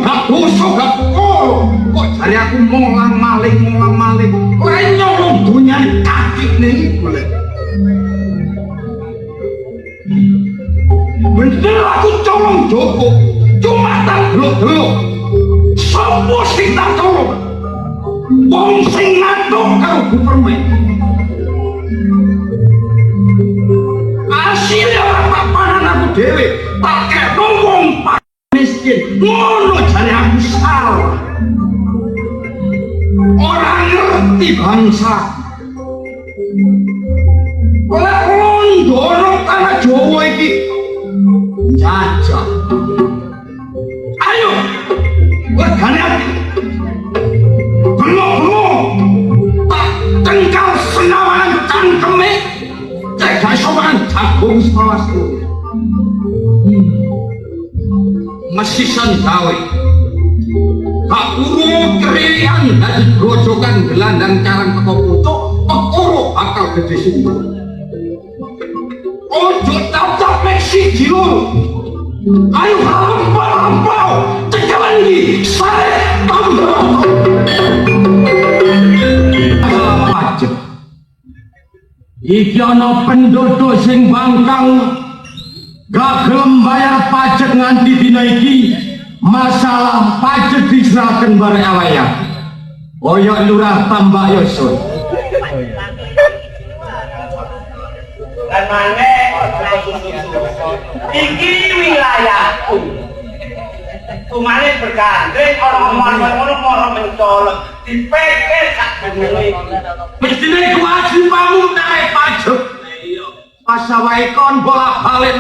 gak dosa gak kok jari aku molang maling lenyong dunia kaki nih bener aku colong Joko cuma tak delok sapa sing tak tolong wong sing ngatuk karo Bu Permen hasilnya papanan aku dhewe tak kena wong miskin ngono jare aku salah orang ngerti bangsa oleh londono tanah Jawa iki jajah ayo legane ati belum tak tengkal senawan cangkeme cek gak sopan jagung sawastu mesisan gawe gak urung kerian dari grojokan gelandang carang teko pucuk pekoro bakal gede sumber ojo tak siji lho ayo lampau cekelan iki sare tambah pajak iki ana penduduk sing bangkang gak gelem bayar pajak nganti dina iki masalah pajak diserahkan bareng awaya oyok lurah tambah yosun dan mana iki wilayahku kumane bergandeng orang-orang mau mencolok dipikir sak benele mestine kewajibanmu narik pajak pasawai kon bolak-balik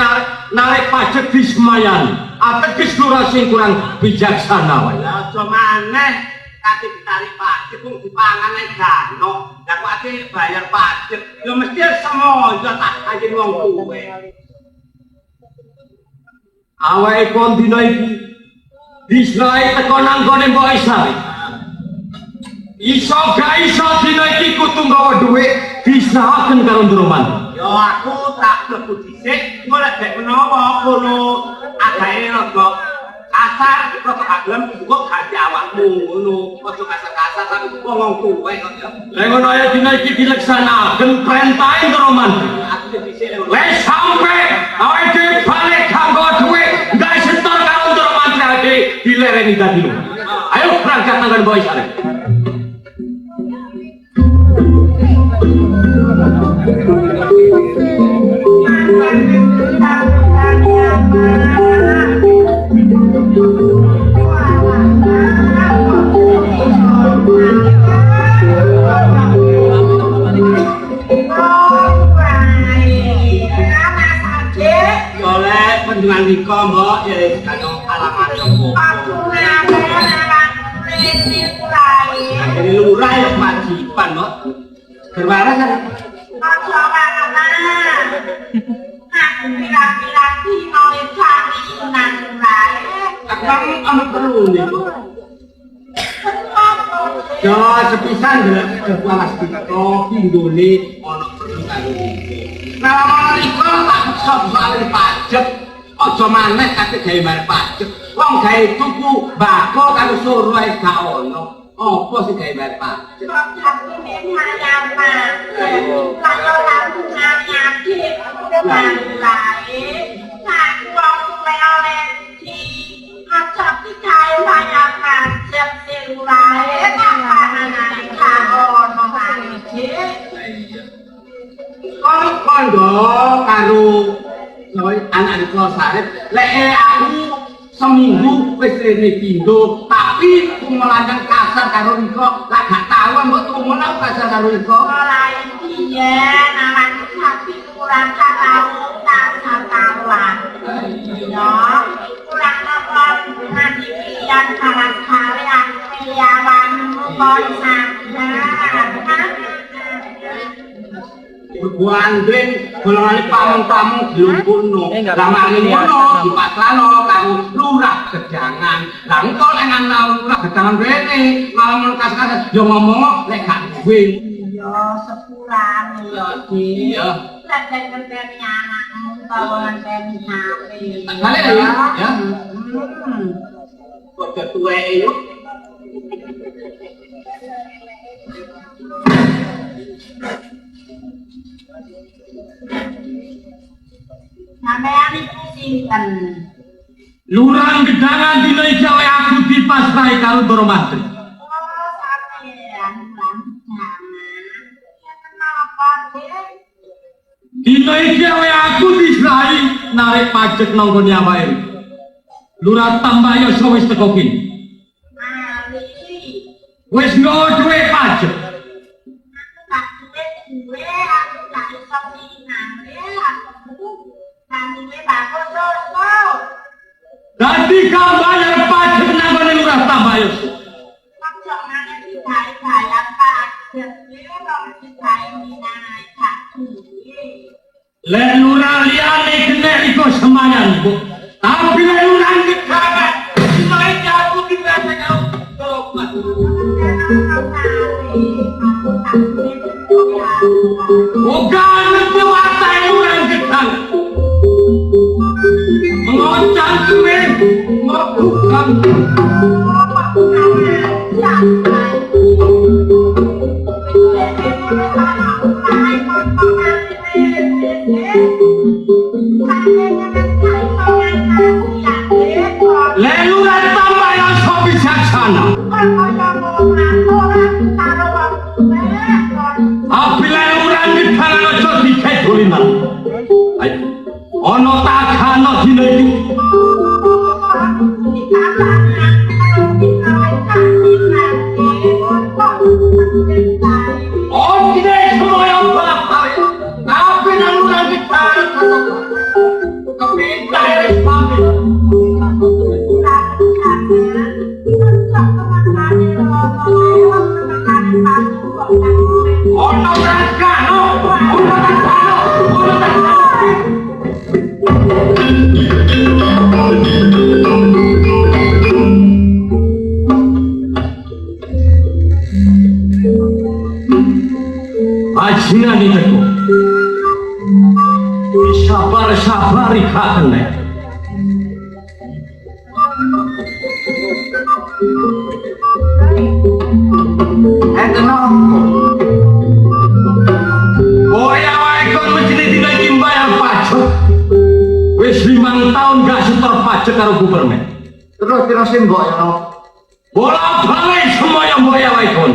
narik pajak di Semayan ateges lurah sing kurang bijaksana wae aja maneh kate ditarik pajak kok dipangan nek gano lah kok ate bayar pajak ya mesti semoyo tak anjen wong tuwe awake kon dina iki disrai teko nang gone Mbok Isari iso gak iso dina iki kudu nggawa dhuwit diserahaken karo Ndroman yo aku tak mlebu dhisik golek dek menawa kono agae rada kasar kok gak gelem kok ganti awakmu ngono aja kasar-kasar tapi wong tuwe kok ya lha ngono ya dina iki dileksanakaken perintahe Ndroman aku dhisik wis sampe awake dhewe balik kanggo dhuwit gak setor karo Ndroman tadi dilereni tadi lho ayo berangkat nang Mbok Isari dengan Riko mbok ya kano alamat opo aku jadi lurah ya kewajiban mbok berwaras kan aja waras aku bilang-bilang dino cari nang lae akang ana perlu nih mbok yo sepisan kelas Riko pinggone ana perlu karo nah Riko tak soal pajak aja maneh kate gawe bayar pajak wong gawe tuku mbako karo suruh ae gak ono apa sing gawe bayar pajak aku nek nyapa kaya lampu nyati lae tak wong tuwe oleh di aja digawe bayar pajak sing lae tak panane gak ono maneh kok kondo karo anak di Pulau Sarip, aku seminggu wis rene pindho, tapi melanjang kasar karo Riko, lah gak tahu mbok tumun aku kasar karo Riko. Lain piye, nawan sapi kurang tahu kasar kawan. Yo, kurang apa nanti pian kali aku piawan kon Buandring golongan pamong-pamong dilumpurno lama ini ngono dipaklano karo lurah Gedangan lah engko lek nang lurah Gedangan rene malah kas-kas yo ngomong lek gak duwe yo sepulan yo iki yo lek ngenteni anakmu utawa ngenteni HP balik ya Kode tuweke yo. Sampeyan iku sinten? Lurah Gedangan dina iki aku dipasrahi karo Ndoro Mantri. Oh, sampeyan Gedangan. Ya kenapa, Dik? Dina iki aku disrahi narik pajak nang gone awake. Lurah Tambayoso wis teko kene. Mari. Wis nggawa duwe pajak. Aku tak duwe, aku tak iso pinane, aku namine bagus terus. Dadi kau bayar pajak nang gone Lurah Tambayoso. Ojo nang bayar pajak, wong digawe minane tak duwe. Lek lurah liyane kene iku semayan, Bu. Tapi lek lurah Gedangan, dina iki aku dipasrahi karo Ndoro Mantri. Bukan itu watak lurah Gedangan. Mengocan kuwe, bukan. Lek lurah Tambayoso bijaksana. Apabila lurah Gedangan aja dikedulinan. Ayo, ono tagano dina iki. Oh, tidak semua yang balap-balap. Tapi nang lurah Gedangan kepindah ya pamit. Ono tagano, ono tagano, ono tagano. Ajinan itu sabar-sabar ikaten nek. Enten opo? Boya wae kon mesti dina iki bayar pajak. Wis 5 tahun gak setor pajak karo gubernur. Terus sing mbok ya. Bola-balik semuanya boya wae kon.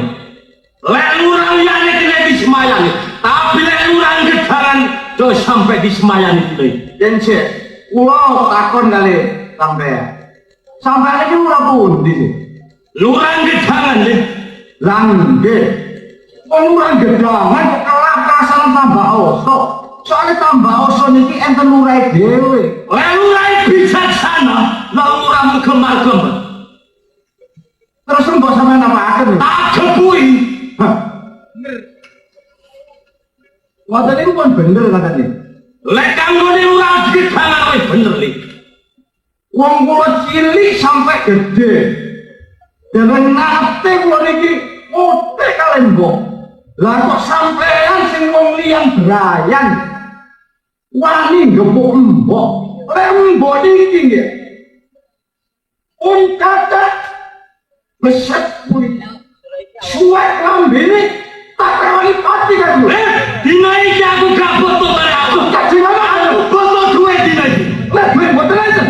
Lek lurah liyane kene disemayani, tapi lek lurah Gedangan do sampai disemayani kene. Yen cek, kula takon kali sampean. Sampean iki ora pundi sih? Lurah Gedangan nih. Lah nggih. Wong ora Gedangan kelap kasal Tambayoso. Soale Tambayoso niki enten lurah dhewe. Lek lurah bijaksana, lek lurah gemar-gemar. Terus mbok sampean apaken? Tak gebui. Wadah ini bukan bener katanya. Lek kanggone lurah Gedangan wis bener li. Wong kula cilik sampai gede. Dengan nate kula niki otek kalian mbok. Lah kok sampean sing wong liyan brayan. Wani gembok mbok. Lek mbok iki nggih. Kata beset kulit. Suwek lambene tak kawani pati kan. Dina iki aku gak foto karo aku. Aku foto duwe dina iki. Lek mboten enten.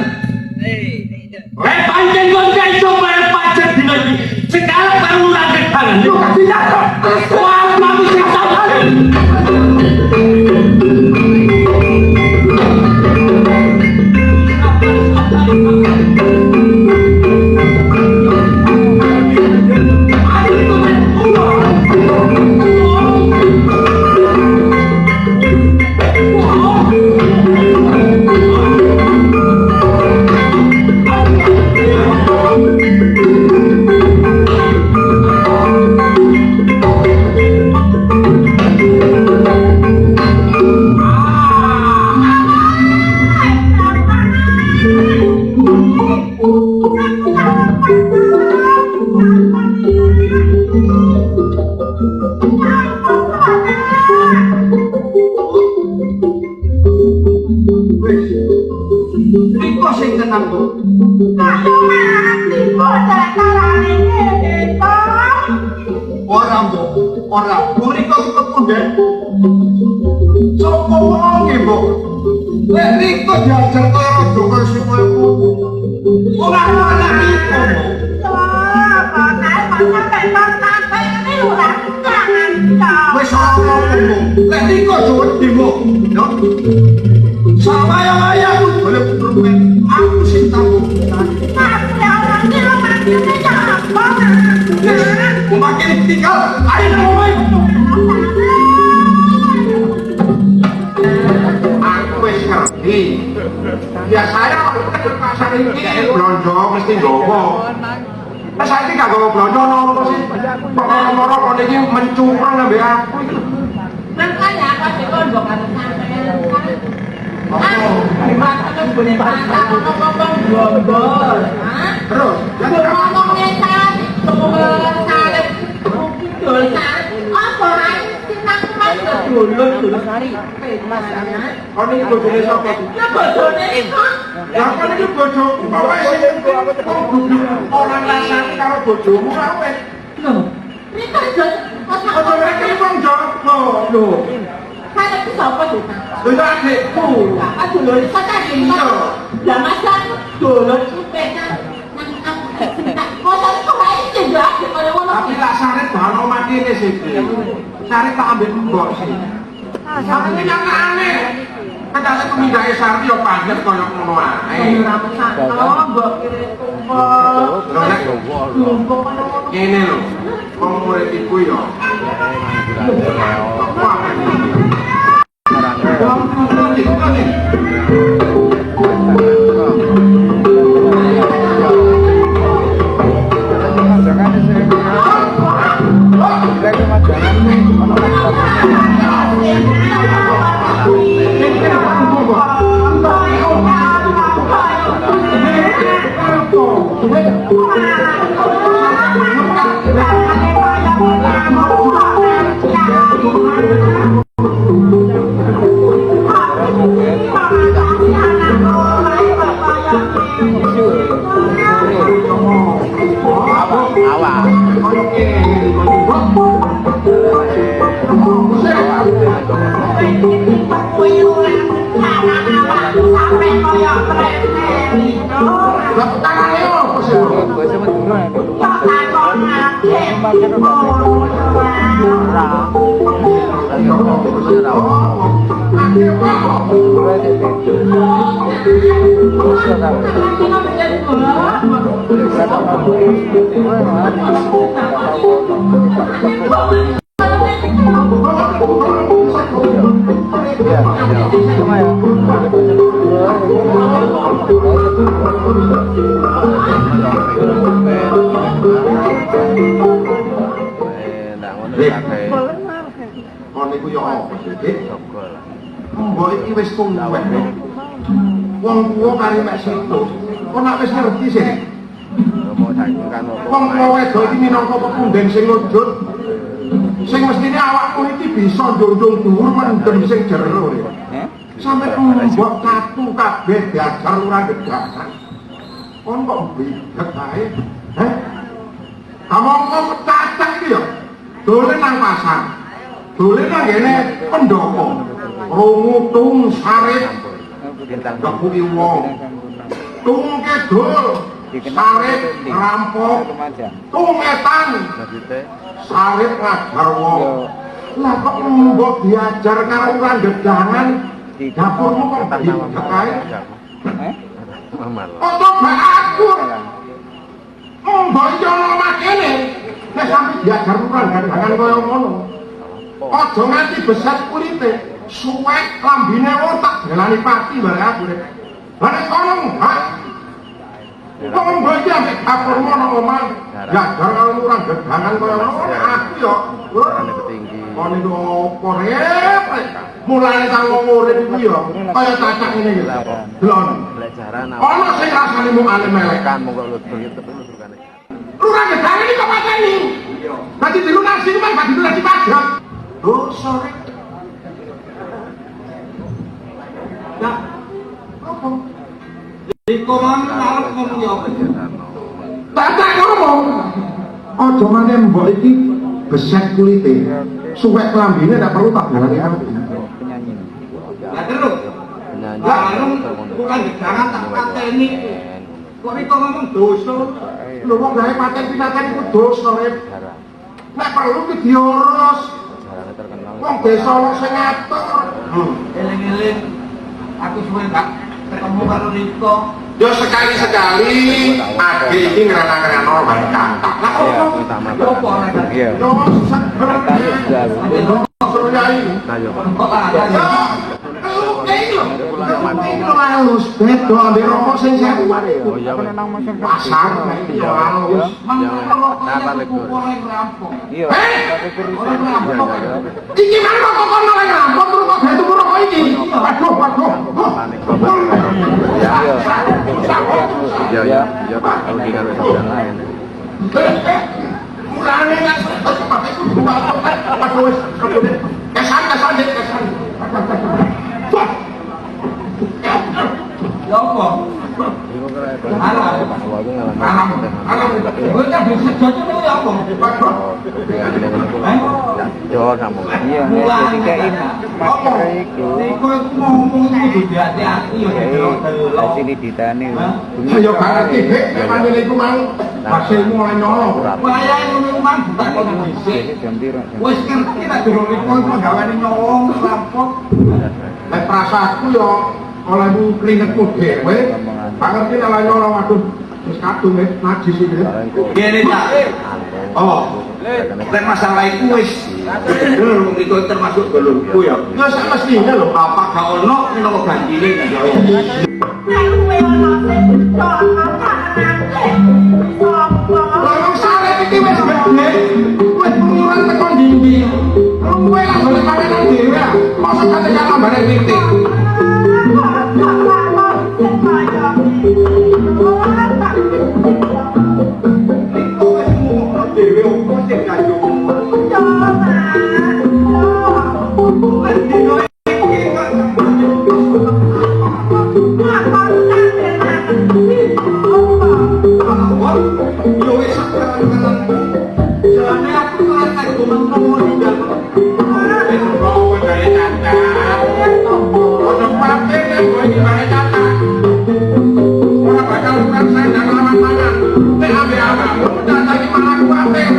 Lek pancen kon gak iso bayar pajak dina iki. Sekarang baru lurah Gedangan. Yo kasih nyata. Wah, mami sing sabar. Riko sing tenang, Bu. Kamu mati carane kita. Ora mbok, ora. Mriko kepunden. Sopo wonge mbok? Lek riko diajar kaya raja kaya sing koyo ngono. Ora ana iku. Wis ora mbok. Lek riko jowo dimo. Yo. Sama yang ayah boleh bermain. Aku sing tanggung. Makin tinggal, ayo ngomong. Aku wis ngerti. Biasanya ke pasar ini blonjo mesti nggowo. Lah saiki gak nggowo blonjo nopo sih? Pokoke loro kon iki mencurang ambek aku iki. Makanya apa sih kondok karo sampean? Dimakan boleh makan ngomong blonjo. Terus, ngomong nesan, ngomong salep, dosa. Apa ae tinang mas dulur sari. kon iki bojone sapa? Ya bojone iku. Ya kon iki bojo, pokoke sing ora rasane karo bojomu ra wis. Lho, iki aja Ojo mereka ini bang Joko. Loh. saya itu siapa tuh? Itu adikku. Apa dulur itu tadi? Lah masa dulur itu beda. Masa itu lain juga. Tapi tak sarit bahan omat ini sih. Sarit tak ambil mbok sih. Sarit ini yang aneh. Kadang aku mindahnya Sarti ya panjat koyok ngono ae. Mbok kira kumpul. Ini lho. Wong murid iku ya. Wah. Wong murid iku nih. Niku yo apa sih, Dik? Mbok iki wis tuwek. Wong tuwa kari mek situ. Kok nek wis ngerti sih? Wong tuwa wedok iki minangka pepundhen sing lujut. Sing mestine awakmu iki bisa njunjung dhuwur mendem sing jero. Sampe mbok katu kabeh diajar ora gedahan. Kon kok bidet ae? Heh? Kamu kok cacak iki yo? Dolen nang pasar. Dolen nang ngene pendoko. Rungu tung sarit. Gak kuwi wong. Tung kedul. Sarit rampok. Tung etan. Sarit ngajar wong. Lah kok mbok diajar karo urang gedangan. Dapurmu kok bidet ae? Oto bak aku. Mbok iki ana omah kene. Nek sampe diajar urang gedangan kaya ngono. Aja nganti besar kulite, suwek lambine otak delani pati bare aku rek. Bare kono enggak. Wong mbok iki ambek dapurmu ana omah. Diajar karo urang gedangan kaya ngono aku yo. Kon iki opo rek? Mulane sang wong urip iki yo kaya cacak ngene iki. Delon. Ono sing rasane mung alem melekan mung kok lutur-luturane. Urang gedangan iki kok pateni. Dadi dilunasi mah gak dilunasi pajak. Oh, sorry. Ya. Apa? Di koman arep ngomong ya apa? Bapak karo Aja maneh mbok iki beset kulite. Suwek klambine ndak perlu tak dalani aku. Lah terus. Lah anu bukan jangan tak pateni. Kok iku ngomong dosa. Lho wong gawe paten pinaten iku dosa, Rep. Nek perlu ki diurus. Wong desa ana sing ngatur. Eling-eling aku suwe gak ketemu karo Riko. Yo sekali-sekali ade iki ngrana-ngrana bareng kakak. Lah opo? Opo ora gak? Iya. Yo sebenarnya. Suryai. Kok ada ya? Halus beda ambek rokok sing sewu. Oh iya, Pasar yo halus. iya. Iki mang kok kono lek rampok terus kok gak tuku rokok iki. Waduh. Iya, iya, iya, Pak. Kalau di kan jalan lain. Mulane nek aduh wis kesan. Ya apa? Kowe kan bisa jojo to ya apa? Yo kamu. Iya, dikaiin masker iku. Iku ngomong kudu hati-hati ya delok-delok. Sini ditani. Saya gak ngerti Dek, nek manene iku mang hasilmu mulai nyolong. Wayahe ngono mang bukan kok dhisik. Jam piro? Wis ngerti nek durung iku penggaweane nyolong rampok. Nek prasaku yo olehmu klingetmu dhewe. Gak ngerti nek nyolong waduh wis kadung najis iki. Ngene ta. Oh. Lek masalah iku wis durung iku termasuk golongku ya. Ya sak mestine lho. Apa gak ono menawa ganjine ya. Wong sare iki wis gede. Wis penguran tekan ndi-ndi. Luwe lah golek panganan dhewe lah. Mosok kate kalambane titik. Iku wis ngono dhewe opo sing kanjung. Yo wis sakarang-karang. Jane aku ora tak ngomong di dalem. Wis ngono dari cacat. Ono pate nek kowe iki bare cacat. Ora bakal kurang sandang lawan mangan. Nek ambe-ambe cacat iki malah kuwatir.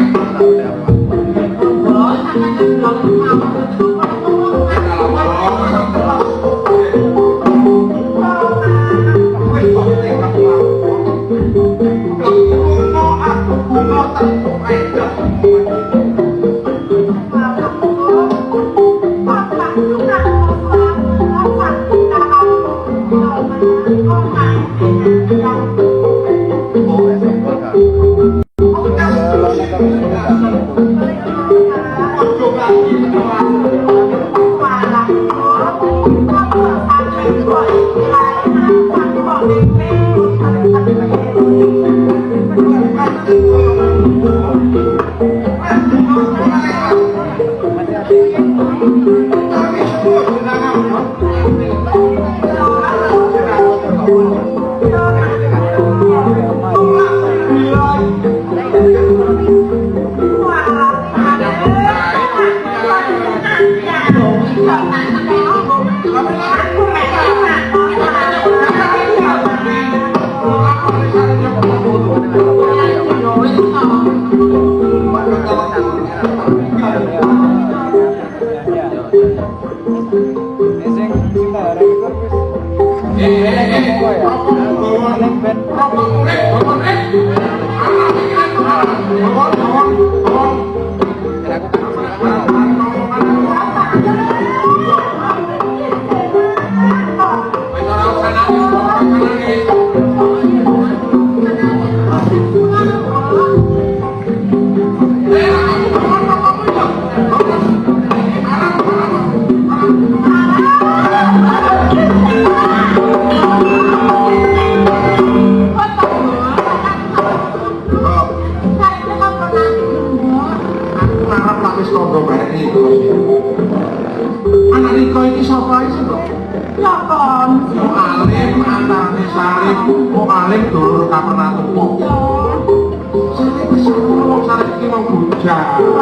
jauh.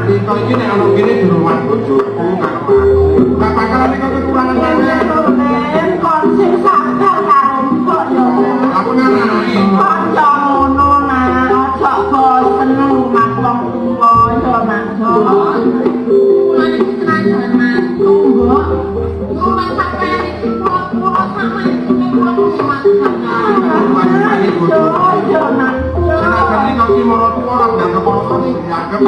Kita ini nek ana kene di rumah bojoku karo aku. Gak bakalan iki kekurangan sampean. kon sing sabar karo mbok yo. Aku ngarani. Kanca ngono nah, aja bosen rumah wong tuwa yo nak yo. Mulane iki tenan Mas. Mbok, rumah sampeyan iki pulo-pulo sama iki rumah sampeyan. Yo nak. Senajan iki kok moro tuwa ora ndak apa-apa dianggep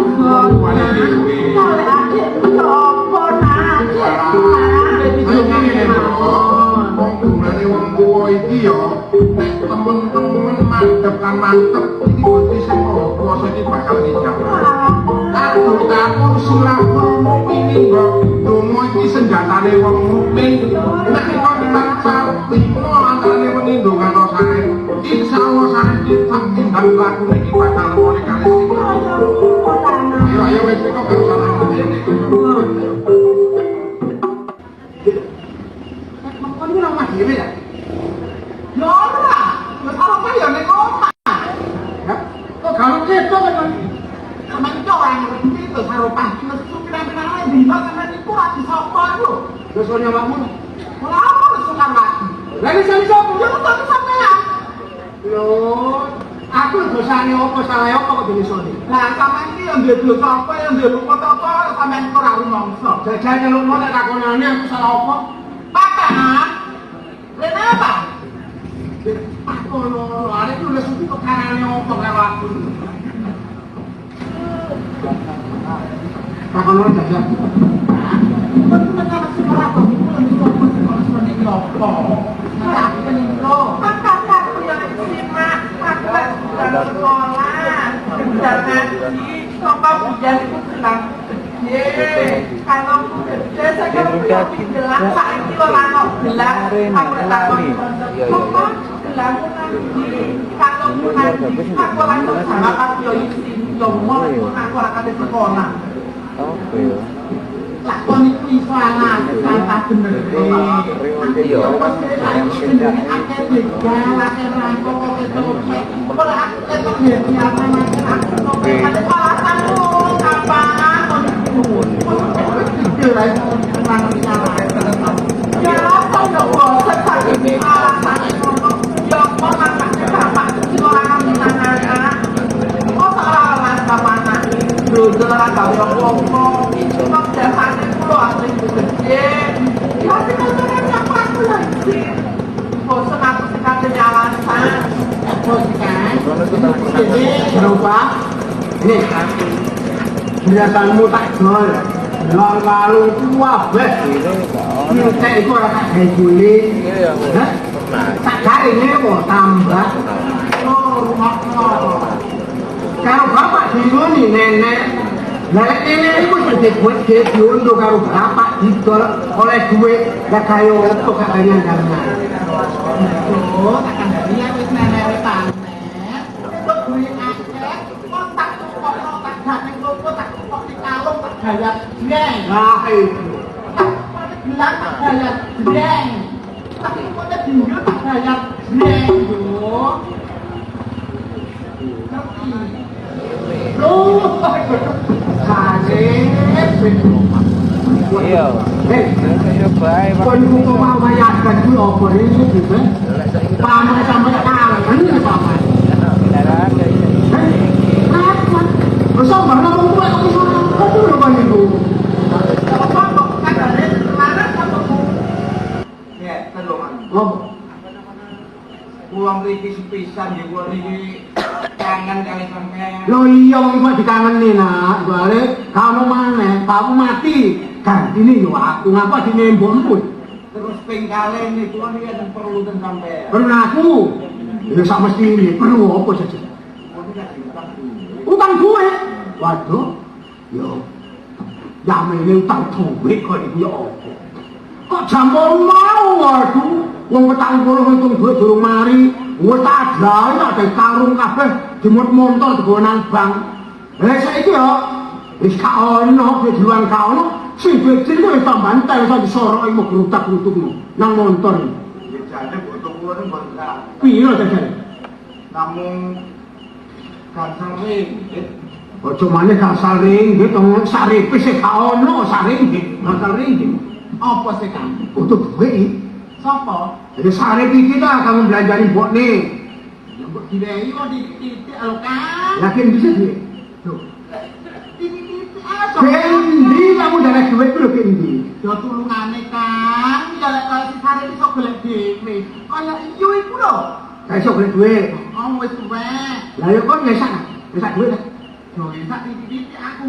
wane dhewe. Oleh adik yo apa nak. Ayo ngene lho. Wong gunane wong tuwa iki yo nek temen-temen mantep kan mantep iki Gusti sing Maha Kuwasa iki bakal dijawab. Aku sulaku ini kok donga iki senjatane wong mukmin. Nek kok tansah timo antane penindungan karo sae. Insyaallah sae tak tindang laku iki bakal oleh kali iki. Ayo wis kok gak salah ngene. Kok ini rumah dhewe ya? Yo ora, wis apa ya nek omah. Kok kalau ketok kan Sampeyan iki ora ngerti to karo pasti mesu kira-kira dino sampeyan iku ora disapa lho. dosane awakmu. Ora apa kesukaan lagi. Lah iki sing sapa? Yo kok sampeyan. Lho, aku dosane apa salah apa kok dosane? Lah sampeyan iki yo duwe dosa apa yo duwe lupa apa sampeyan iku ora rumangsa. Jajal nyelukno nek takonane aku salah apa? Pakanan. Rene apa? Aku lho, arek ku wis kok karane apa karo aku. Takono jajal. Kok tenan sekolah kok iku lho sekolah iki opo? Ora kene lho. Pakanan yo simak akbar sekolah. Jangan di sopa hujan itu bilang kalau gede saya kan punya gelang saya ini orang gelang aku takut sopa gelang nanti kalau nanti aku langsung sama aku yo isi yo mau aku akan di sekolah lakon itu iso anak kata bener Iya, akeh beda akeh rangkok akeh toke kalau aku ketok ya siapa macam aku ada alasan apa itu lagi tentang bicara ya apa udah bosan sakit alasan ya mau makan apa orang anak oh seorang bapak anak dulu orang kau ngomong kok dasarnya pulau asli gede tapi kalau aku lagi bosan aku sekalian alasan bosan Jadi berubah. Nih, biasamu tak gol. Lalu wabah. Nyutek itu orang tak gajuli. Tak garing ini kok tambah. oh rumah Kalau bapak sini nenek. Nenek nenek itu sudah buat diunduh kalau bapak didol oleh duit. Gak kayak untuk katanya karena. oh takkan dari yang wis nenek panen kok duwe akeh kok tak tukok tak gandeng loko tak tukok di kalung tak gaya breng Nah itu. tak bilang tak gaya breng tapi kok ada dinggo tak gaya breng yo loh Iya. Hei, Saya baik. kon kok mau bayarkan ku apa ini gitu. Pamer sampai kangen ya pamer. Apa? Masa mana mau buat aku kok dulu kan itu. apa kok kadane larang apa Ya, tolongan. Oh, Uang riki sepisan ya gua niki kangen kali sampean. lo iya kok dikangenin nak, balik kamu mana? Kamu mati. Ganti nih yo aku ngapa di nembonmu? Terus pengkale nih gua nih ada perlu dan sampean. Perlu aku. Ya sama mesti ini perlu apa saja. Gua tidak diutang dulu. Utang gue. Waduh. Yo. Jamene utang duit kok iki yo apa? Kok jambon mau waduh. Wong petang puluh untung duit durung mari. Wis tak adrahi ada karung kabeh dimut montor digonan bank. Lah saiki yo wis ka ono dijual ka ono sing becik wis tambahan tel sak disoroki mau grutak-grutukmu nang montor. Ya jane butuh gua nih buat Piro jajane? namun gansang ringgit Ojo maneh gasal ringgit tong saripe sik gak ono saringgit, gasal ringgit. Apa sih kan? Untuk duit iki. Sapa? Jadi sarip iki ta kamu belanjani mbokne. Ya mbok diwehi kok titik lho kan. Yakin bisa duit? Tuh. Titik aja. Kendi kamu jalan duit ku lho kendi. Ya tulungane kan, ya lek kaya si sare iso golek dhewe. Kaya iyo iku lho. Gak iso golek duit. Oh wis tuwe. Lah ya kon ngesak. Ngesak duit ta? Yo esak titik aku.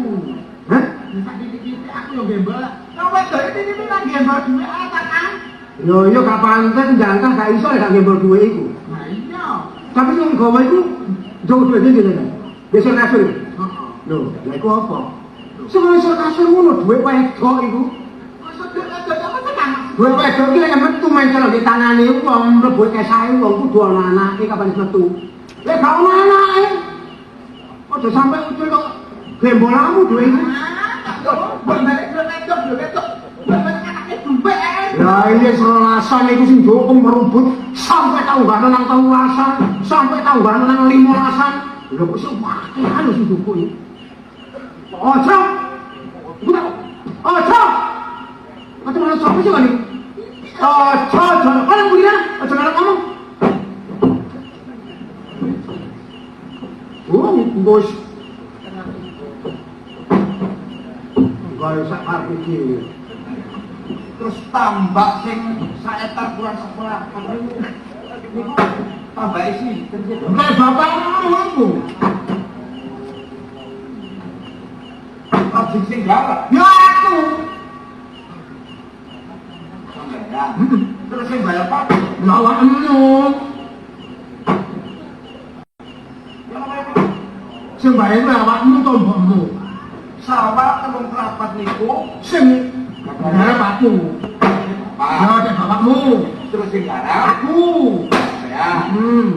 Hah? Esak titik aku yo gembel. Yo wis dari titik nang gembel duwe aja kan. Yo gak pantes jangka gak iso gak gembel duit iku. Nah iya. Tapi yang gawe iku jauh duit iki kan. Besok kasur. Heeh. Lho, lha iku apa? Sing iso kasur ngono duit wedok iku. Wis duwe aja apa tekan. Duit wedok iki lek metu mencel di tangane wong mlebu kesae wong kudu ana anake kapan metu. Lek gak ana anake. Ojo sampe ucul kok gembolamu duit iku. Ya ini serolasan itu sing joko merubut sampai tanggal nang tangulasan, sampai tanggal nang 15-an. Lha kok sing pakai anu sing joko iki. Ojo. Ojo. Ojo mana sapa sih kali? Ojo, kan burian, ojo ngarep ngomong. Oh, bos. Gaya sak arep iki. Terus tambak sing saetar kurang sekolah niku tambah isi kayak bapakmu aku abis sing gawe ya aku ya terus sing bayar pak lawakmu sing bayar awakmu to mbokmu sawah telung kerabat niku sing garap aku. Ya, ada bapakmu. Terus sing garap aku. Saya.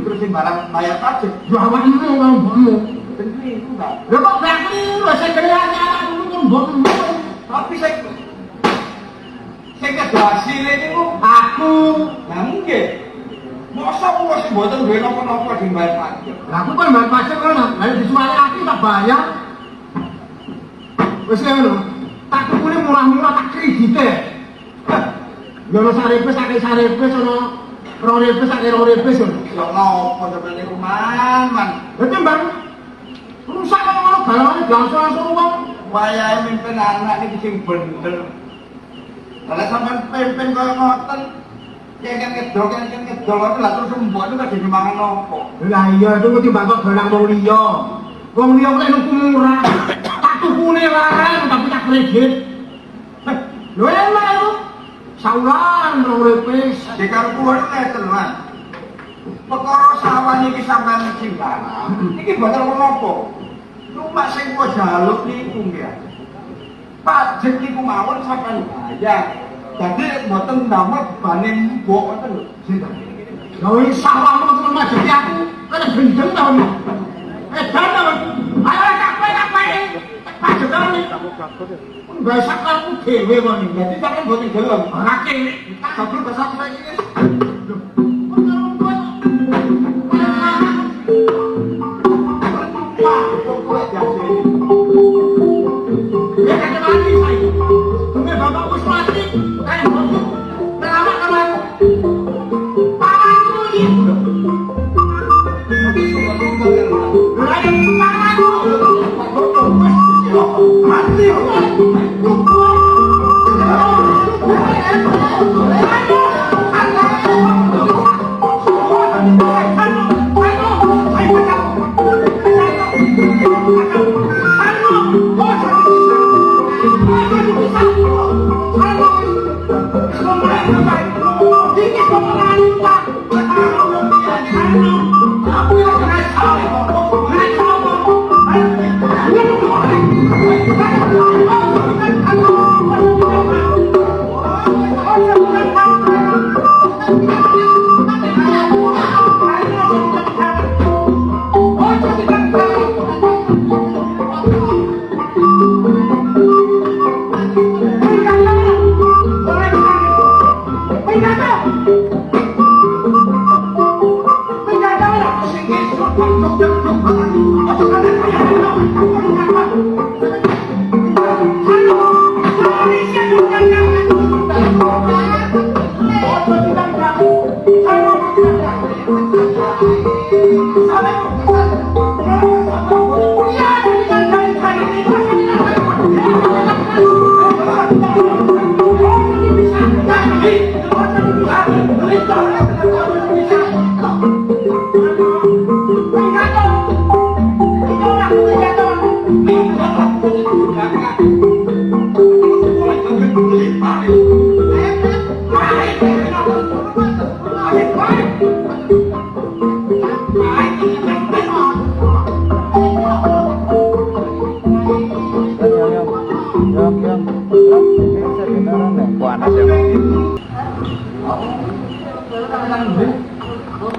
Terus sing barang bayar pajak. Ya awakmu karo mbokmu. Tentu itu enggak. Lah kok berarti lho sing gerane awakmu karo mbokmu. Tapi sing kedasile niku aku. Lah nggih. Masa kula sing mboten duwe napa-napa sing bayar pajak. Lah aku kan bayar pajak kan. Lah disuwari aku tak bayar. Wis ngono. Tak tukune murah-murah tak kredite. Ya ono sarepe sak sarepe sono rorepe sak rorepe sono. Ya ngopo sampeyan niku man. Lha timbang rusak kok ngono galane langsung wong. Wayahe mimpin anak iki sing bener. Lah sampeyan pimpin kaya ngoten. Kan ngedol lah terus mbok itu kadhe mangan opo. Lah iya itu timbang kok barang wong liya. Wong liya kok nuku murah. Tukune larang tapi tak kredit. Lho enak itu. Saulan rewepes. Di karo kuwi ngeten, Mas. Perkara sawah niki sampeyan sing barang. Niki boten menapa. Cuma sing kok jaluk niku nggih. Pajak niku mawon sampeyan bayar. Dadi mboten ndamel bane mbok ngoten lho. Sinten? Lho sawahmu temen majeti aku. Kene gendeng ta. Edan. Ayo kabeh. Enggak sakarku dhewe kok iki. Dadi sampeyan mboten gelem. Ora kene. Kabeh basa kowe iki. Ya kan mati saya. Tunggu bapak wis mati. Kayak ngono. Terawak kawan. Pamanku iki. Mati. Penjaga,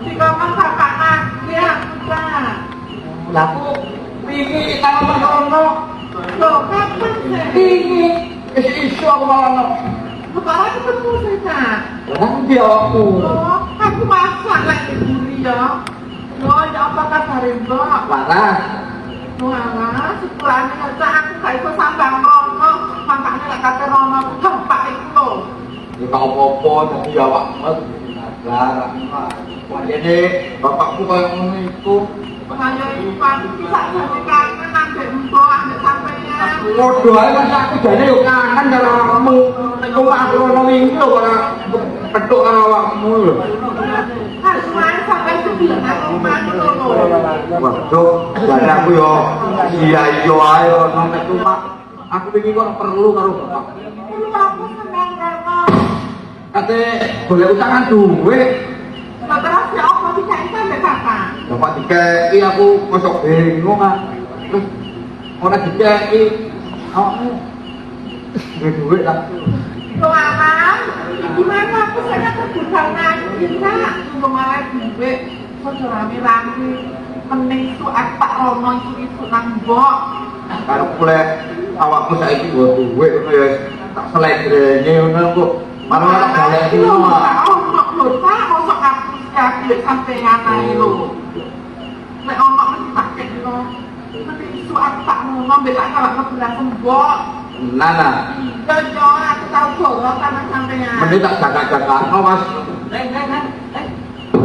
Jika masakan dia sudah. Laku wingi tanaman rono Loh, kapan sih? wingi isu aku malah Sekarang ketemu saya. Lah dia aku. Loh, aku masak lagi duri ya. Loh, ya apa kabar mbak? Waras. Wah, setelahnya aja aku gak iso sambang rono. Makanya lek kate rono tempat itu loh. Ya kau apa-apa tadi awak mas ajar. Wah ini bapakku kayak ngono itu. Saya Ivan bisa jadi kangen ambek mbok ambek sampeyan. Ngodo ae mas aku jane yo kangen karo awakmu. Nek aku rono wingi lho ora petuk karo awakmu lho. Harus main sampai sebulan aku main itu loh. Waduh, jane aku yo iya ae ono metu Pak. Aku wingi kok perlu karo bapak. Lu apa seneng rono? Kate golek utangan duit. Lah terus ya apa bisa itu ambek kakak? Bapak dikei aku kosok bingung kan. Terus ora dikei. Awakmu duit lah. Loh aman, gimana aku saya kebutuhan lagi nak untuk malah duit kok rame-rame mending itu tak rono itu nang mbok. Karo kule awakmu saiki nggo duit ngono ya tak selegrene ngono kok. Malah golek Lho, ngono. ono lho tak mosok aku siapin sampeyan ae lho. Nek ono mesti tak kek lho. Mending itu tak rono belak kalau kebelah mbok. Nana, Iya, aku tahu borok sama sampeyan. mending tak jaga-jaga. Mas.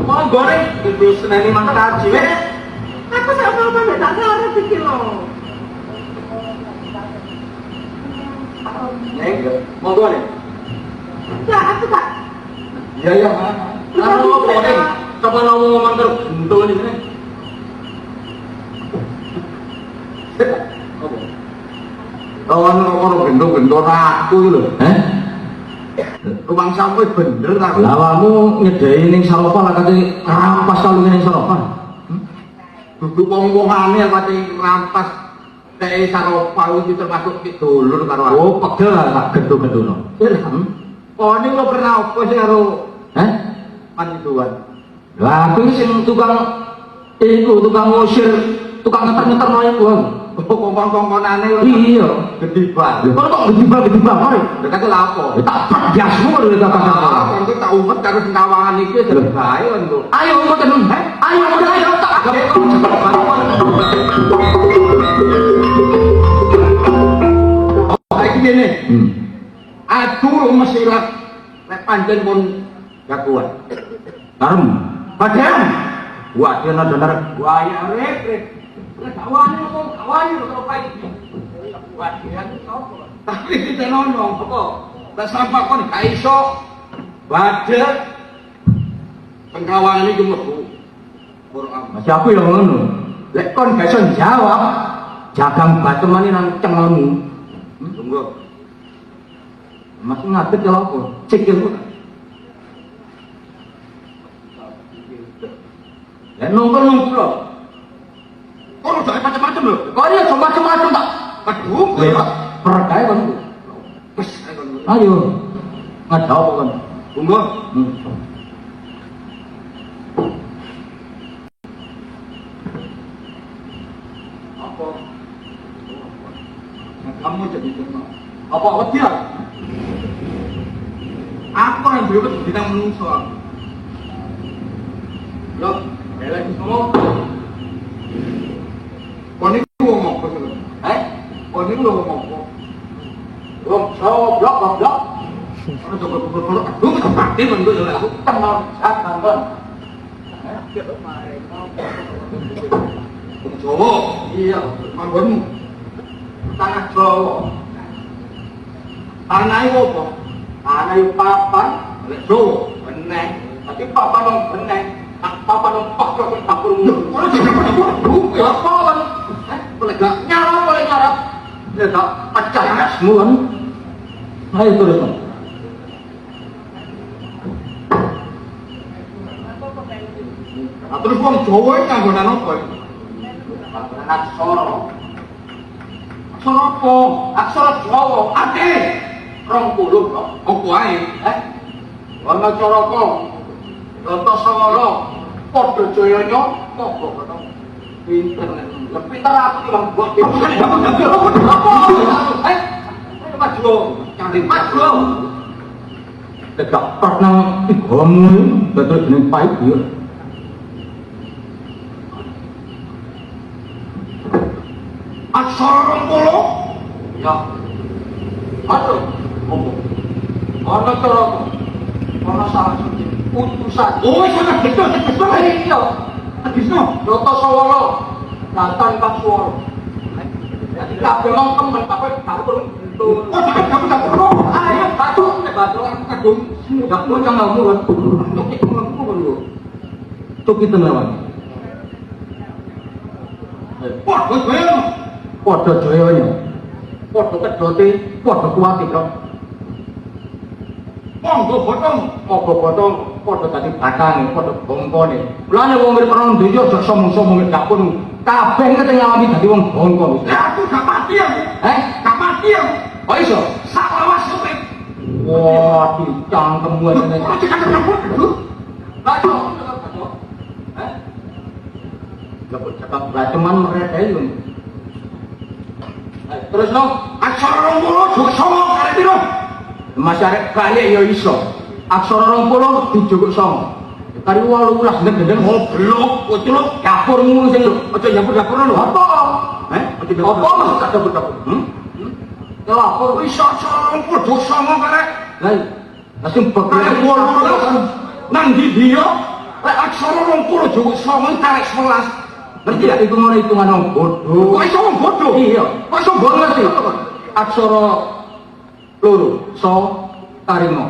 Mau goreng itu seneni mangkat cilik. Aku sama mbak tak salah pikir lho. Mau goreng? Ya, aku tak. Iya iya. Anu goreng. Coba ngomong terus bentul di sini. Kawan orang gendong-gendong aku lho. Rumang sampe bener aku. Lah awakmu nyedai ning Saropa lah kate rampas kalunge ning Saropa. Duduk wong-wongane kate rampas teh Saropa itu termasuk dulur karo aku. Oh, pegel lah tak gedho-gedhono. Oh, ini lo pernah apa sih karo Heh? panituan? Lah aku iki sing tukang ngusir, tukang ngeter-ngeterno iku. Kongkong-kongkonane lo. Iya. Gede banget. Lha kok gedibang ae. Dekat lapo. Ya tak pedyasmu kok lho kakak. Kongko tak umet karo sekawangan iki jadi bae kan kok. Ayo ngoten, ayo ayo tak. Saiki ngene. Aduh mesti lek pancen pun jagoan. Karem. Padahal wah dia nadar Wah ya rep. Kawan ngomong kawan lho karo pai. Buat dia sapa? Tapi kita nonong apa? Tak sampak kon gak iso. Badhe pengkawan iki mlebu. Masih aku yang ngono. Lek kon gak iso jawab, jagang batemane nang cengelmu. Tunggu. Masih ngadeg ya apa? Cikilmu. Ya nongkrong lho. Kok udah macam-macam lho. Kok dia macam-macam tak? Aduh, Lewat perkai kan. wis Ayo. Ngadaw apa kan? tunggu. Apa? Kamu jadi kenal. Apa wedi lah? Aku yang dulu bintang menungso. Loh, elek ngomong. Kon iki ngomong apa sih? Kon iki ngomong apa? Blok. Ono coba aduh mati men gue aku kenal sak kan. Wong Jawa. Iya, manggonmu. Tanah Jawa. Tanah itu apa? Tanah itu papan, Jawa, benek. Tapi papan yang benek, papan yang pakar itu tak perlu. Kalau tidak perlu, ya papan. Boleh gak? Nyarap. Ya tak, pecah semua. Ayo terus. Nah, terus wong Jawa iki nganggonan apa iki? Aksara. Aksara apa? Aksara Jawa. Ade. 20 kok. Apa ae? Ana Caraka. Antasawara. Padha jayanya apa kok. Pinter. Pinter aku bilang buat itu. Maju. Cari maju. Tidak pernah digomu betul dengan baik ya. Aksara 20. Ya. Aduh. Ana Caraka. Ana salah siji utusan. Oh, sangat betul. Iya. Kisno. Antasawara. Datang Kasuara. Jadi kabeh mong temen kabeh tak perlu. Oh, tak perlu. Ayo batu kadung. Dak mau jangan mulut. Untuk itu perlu. Itu kita melawan. Wah, kowe Podo joyonya. Podo kedote, podo kuati kok. monggo potong. Potong, podo tadi batang, podo bongkone. Lane wong mirip perang donya aja sombong-sombong gak pun. Kabeh kete ngalami dadi wong bongkon. Ya aku gak mati aku. Gak mati aku. Kok iso? Sak lawas kowe. Wah, dicangkem ngene. Ora dicangkem dulu. Baca. Lah cakap baceman mereka itu. Terus no, Aksara 20 juga sama kali piro? Masyarakat kali ya iso. Aksara 20 dijukuk sama. Kari 18 gendeng Goblok, kuculuk. dapurmu sing Aja nyambut-nyambut lho. apa? Aja Apa maksud tak dapur-dapur? ya lapor Iso aksara 20 juga sama kare. Lah, langsung Kare bekerja 18 nang ndi dia? Lek aksara 20 juga sama tarik 11. Ngerti ya? Itu ngono hitungan wong bodoh. Kok iso wong bodoh? Iya. Kok iso Mbok ngerti? Aksara loro, so karimo.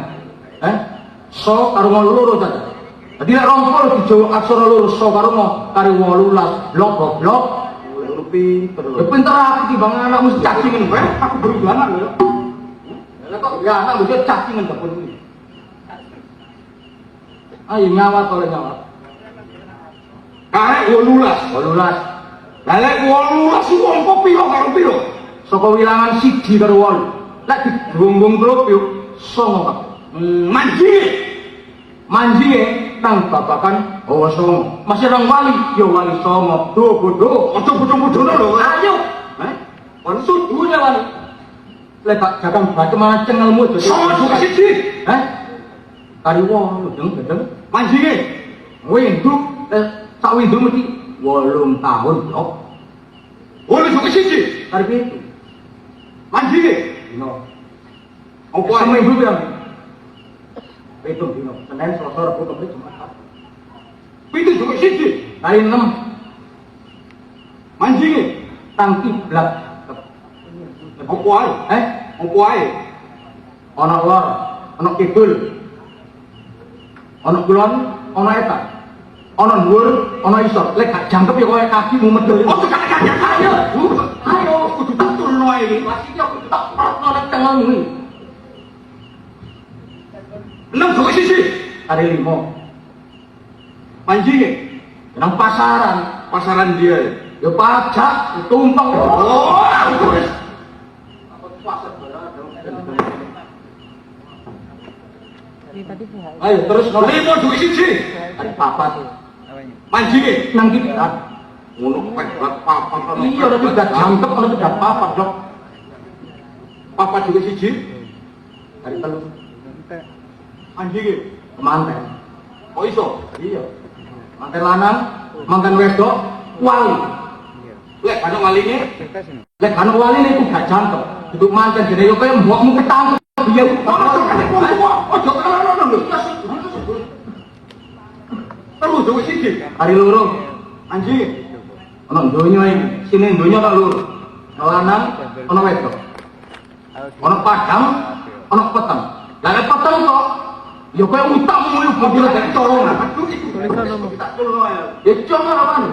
So karo loro caca. Jadi nek 20 dijawab aksara loro so karo kari 18 lok goblok. Lu pinter Ya pinter aku timbang anak mesti cacingan kowe. Aku berubah lho. Lah kok ya anak mesti cacingan dapur kuwi. Ayo nyawat oleh nyawat. Karek 18. 18. Lah lek 18 wong kok piro karo piro? Saka wilangan siji karo 8. Lek digunggung klub yo 9 Manji. manjinge nang babakan hawa songo. Masih nang wali yo wali songo. Do bodoh. Aja bodoh-bodoh lho. Ayo. Kon sudu ya wali. Lek tak jagang baca mana cengelmu dadi. Sama juga siji. Kari wong gedeng-gedeng. Manjinge. Winduk sak winduk mesti 8 tahun blok. Oleh juga siji. Kari pitu. Manjinge. Dino. Apa Sama ae? ibu bilang. Hitung dino. Senin, Selasa, Rabu, Kamis, Jumat. Pitu juga siji. Kali 6 Manjinge. tang kiblat. Apa ae? Apa ae? Ana lor, ana kidul. Ana kulon, ana etan. Ana dhuwur, ana isor. Lek gak jangkep ya koyo kakimu medhel. Oh, tekan ayo. Ayo, kudu tak turun wae iki. Masih yo kudu tak perotno nek tengelmu. 6 juga siji. Kali 5 Manjinge. nang pasaran. Pasaran dia. Ya pajak, tumpeng. Oh, aku Ayo terus kalau 5 juga siji. ada papat Manjinge. nang kiblat. Ngono pek papa. Iya udah tidak jangkep kalau tidak papat dok. Papa juga siji. Hari telu Manjinge. kemanten. Kok iso? Iya. Manten lanang, manten wedok, wali. Lek ana waline. Lek kan wali itu gak jangkep. Itu manten jadi yo kaya mbokmu ketangkep. Iya. Ojo kalano lho. Terus juga siji. Hari loro Anjing. Ana donya iki, sine donya kok lur. Lanang ana wedok. Ana padang, ana peteng. Lah nek peteng kok ya koyo utangmu yo bodho dadi tolongan. Aduh iku tak tolong ya. Ya coba lawan.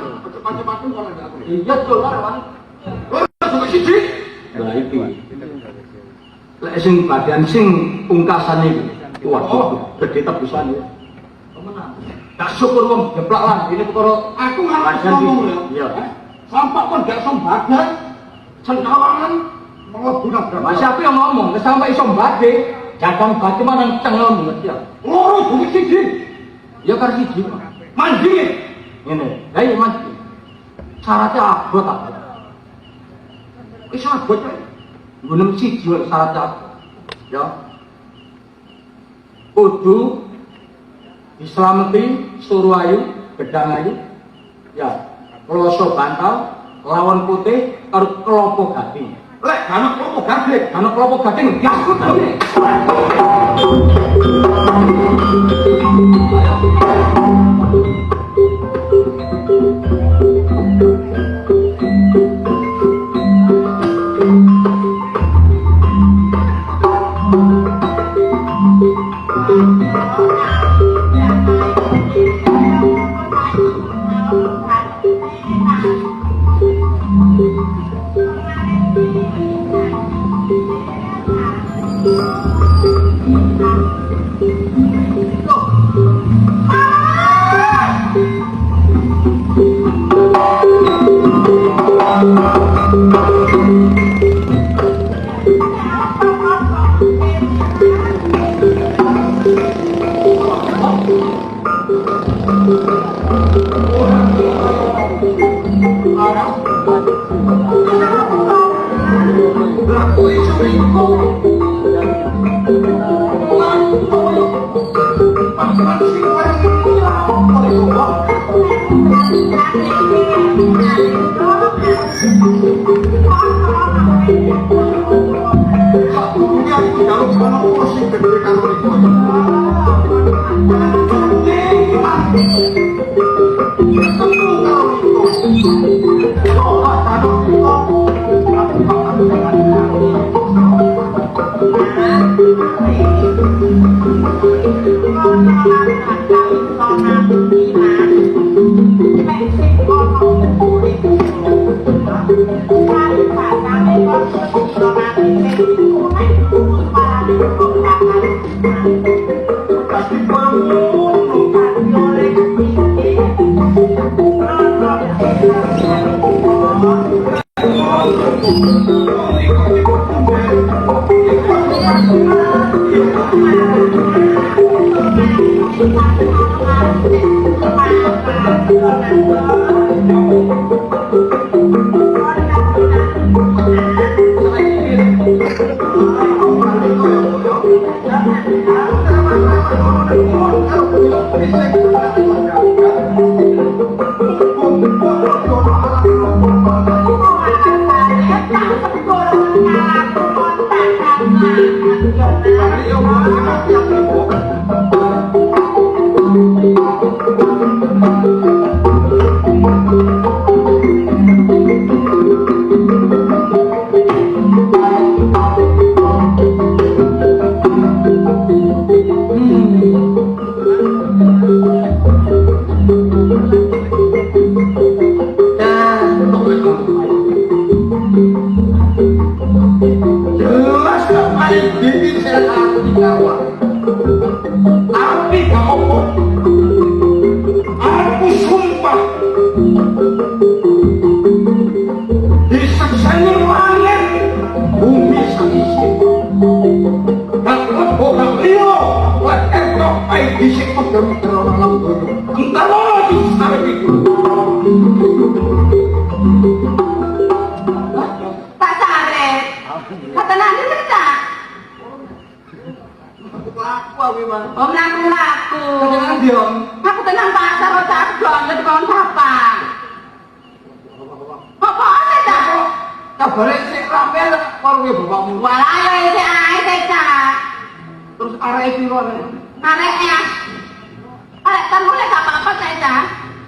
Macam-macam kalau enggak aku. Iya coba lawan. Oh, siji. Lah iki. Lek sing bagian sing pungkasan iki. Waduh, gede tebusan ya. Gak syukur wong jeplak lan ini perkara aku ngarep ngomong lho. Iya. Sampak kon gak iso mbagak. Cendawangan mlebu nang berapa. Masih aku yang ngomong, nek sampai iso mbagak, jadang batu manang cengel ngerti ya. Loro bumi siji. Ya karo siji. Mandi. Ngene. Lah iya mandi. Syaratnya abot ta. Wis abot ae. Gunem siji syaratnya abot. Ya. Kudu dislameti suruh ayu, gedang ayu, ya, kloso bantal, lawan putih, karo kelopo gading. Lek, ana kelopo gading, ya aku tahu nih.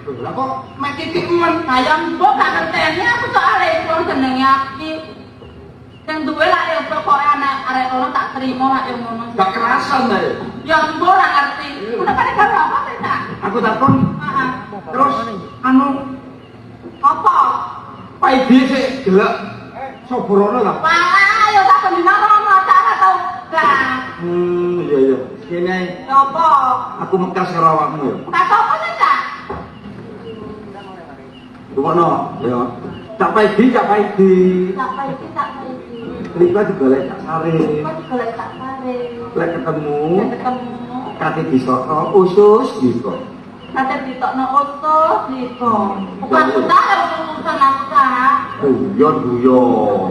Lah kok mek titik men Ayam mbok gak ngerteni aku soal itu jenenge aki. Sing duwe lak yo pokoke anak arek ono tak trimo lak yo ngono. gak kerasan ta ya. Ya mbok ora ngerti. Udah pada karo apa ta? Aku takon Heeh. terus anu Apa? Pak Idi sik delok sobrono ta. Wah, yo tak kendina rono cara tau gak. Iya iya. Kene Ya apa? aku mekas karo awakmu ya. Tak apa ta, Cak? Rumono ya. Tak Pak Idi, tak Pak Idi. Sampai iki sampai iki. Lika digolek tak sare. Kok digolek tak sare. Lek ketemu Ketemu. kate disoko usus gitu. Nanti ditokno usus diko. Bukan usaha ya urusan aku Cak. Guyon.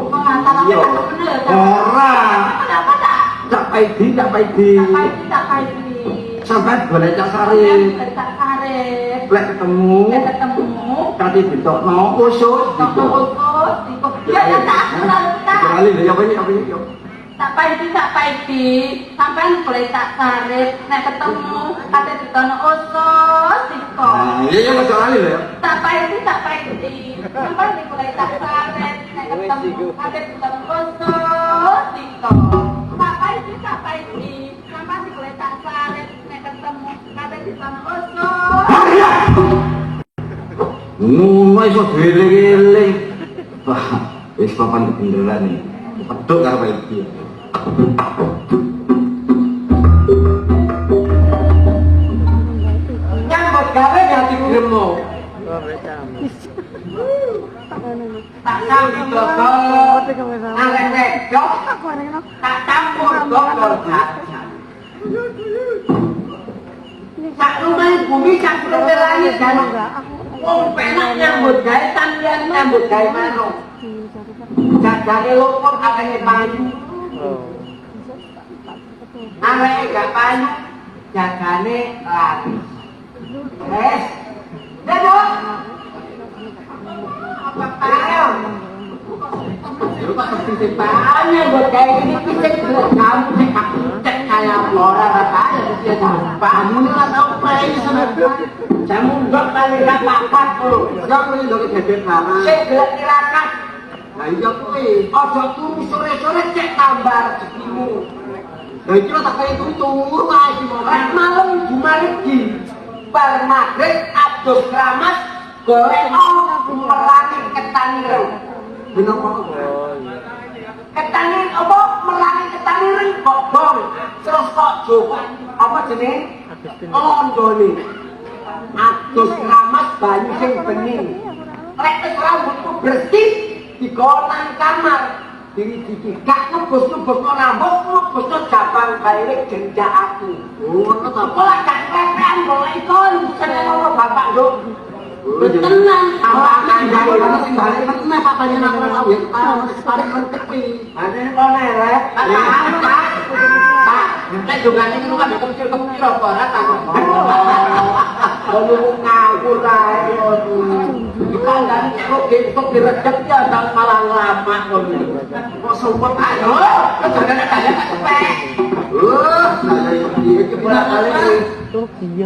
Mengantar apa Iya. tak bener Cak? Ora. Kenapa Cak? Tak Pak Idi, tak Pak Idi. Sampai iki. Sampai digolek tak sare. Digolek tak sare. Lek ketemu Ketemu. kate ditokno usus gitu. Tokno usus diko. Ya ya Cak, aku lalu Cak. Kali ya apa ini? Tak paiti, sampean boleh tak sarit, nek ketemu, kate ditono usus diko. Nah, iya ya kali ya. Tak paiti, sampean boleh tak sarit, nek ketemu, kate ditono usus diko. Tak paiti, sampean boleh tak sarit, nek ketemu, kate ditono usus. Ngono iso dhewe-dhewe. Wah, wis papan beneran nih. Peduk karo Pak Idi. Nyambut gawe ganti gremo. Tak sambi dodol. Arek wedok. Tak campur dodol jajan. Sak rumah bumi campur langit kan. Wong penak nyambut gawe sampeyan nyambut gawe manuk. Jajane lopor akeh payu. Arek gak payu, jagane laris. Wes. Dado. Apa payo? Lu kok seperti banyak buat kayak gini pisek kamu cek kayak flora rata ya dia kamu nggak tahu payu sama kamu nggak kali rapat tuh nggak boleh lagi bebek mana cek gelap tirakat. Nah iya kuwi, aja turu sore-sore cek tambah rezekimu. Lah iki lho tak kaya turu wae iki rek malam jumalegi. Bar magrib adus keramas golek merangi ketani reng. Bener kok. Ketani apa merangi ketani reng kok bong. Terus kok jowo apa jenenge? Londone. Adus keramas banyu sing bening. Rek wis rambutku bersih digonang kamar diri gak nebus-nebus rambut nebus jabang balik gendak aku ngono ta pola gak kepean boleh kon seneng karo bapak nduk tenang apa kandhane ono sing balik meneh papane nang ora ya tarik mentepi ane kone rek Pak nek dongane niku kan kecil-kecil apa ora ta kok ono ngawur kae kandhane kok besok diredeg ya malah lama ngono kok sumpet ayo kejadian kaya cepet saya iki bolak-balik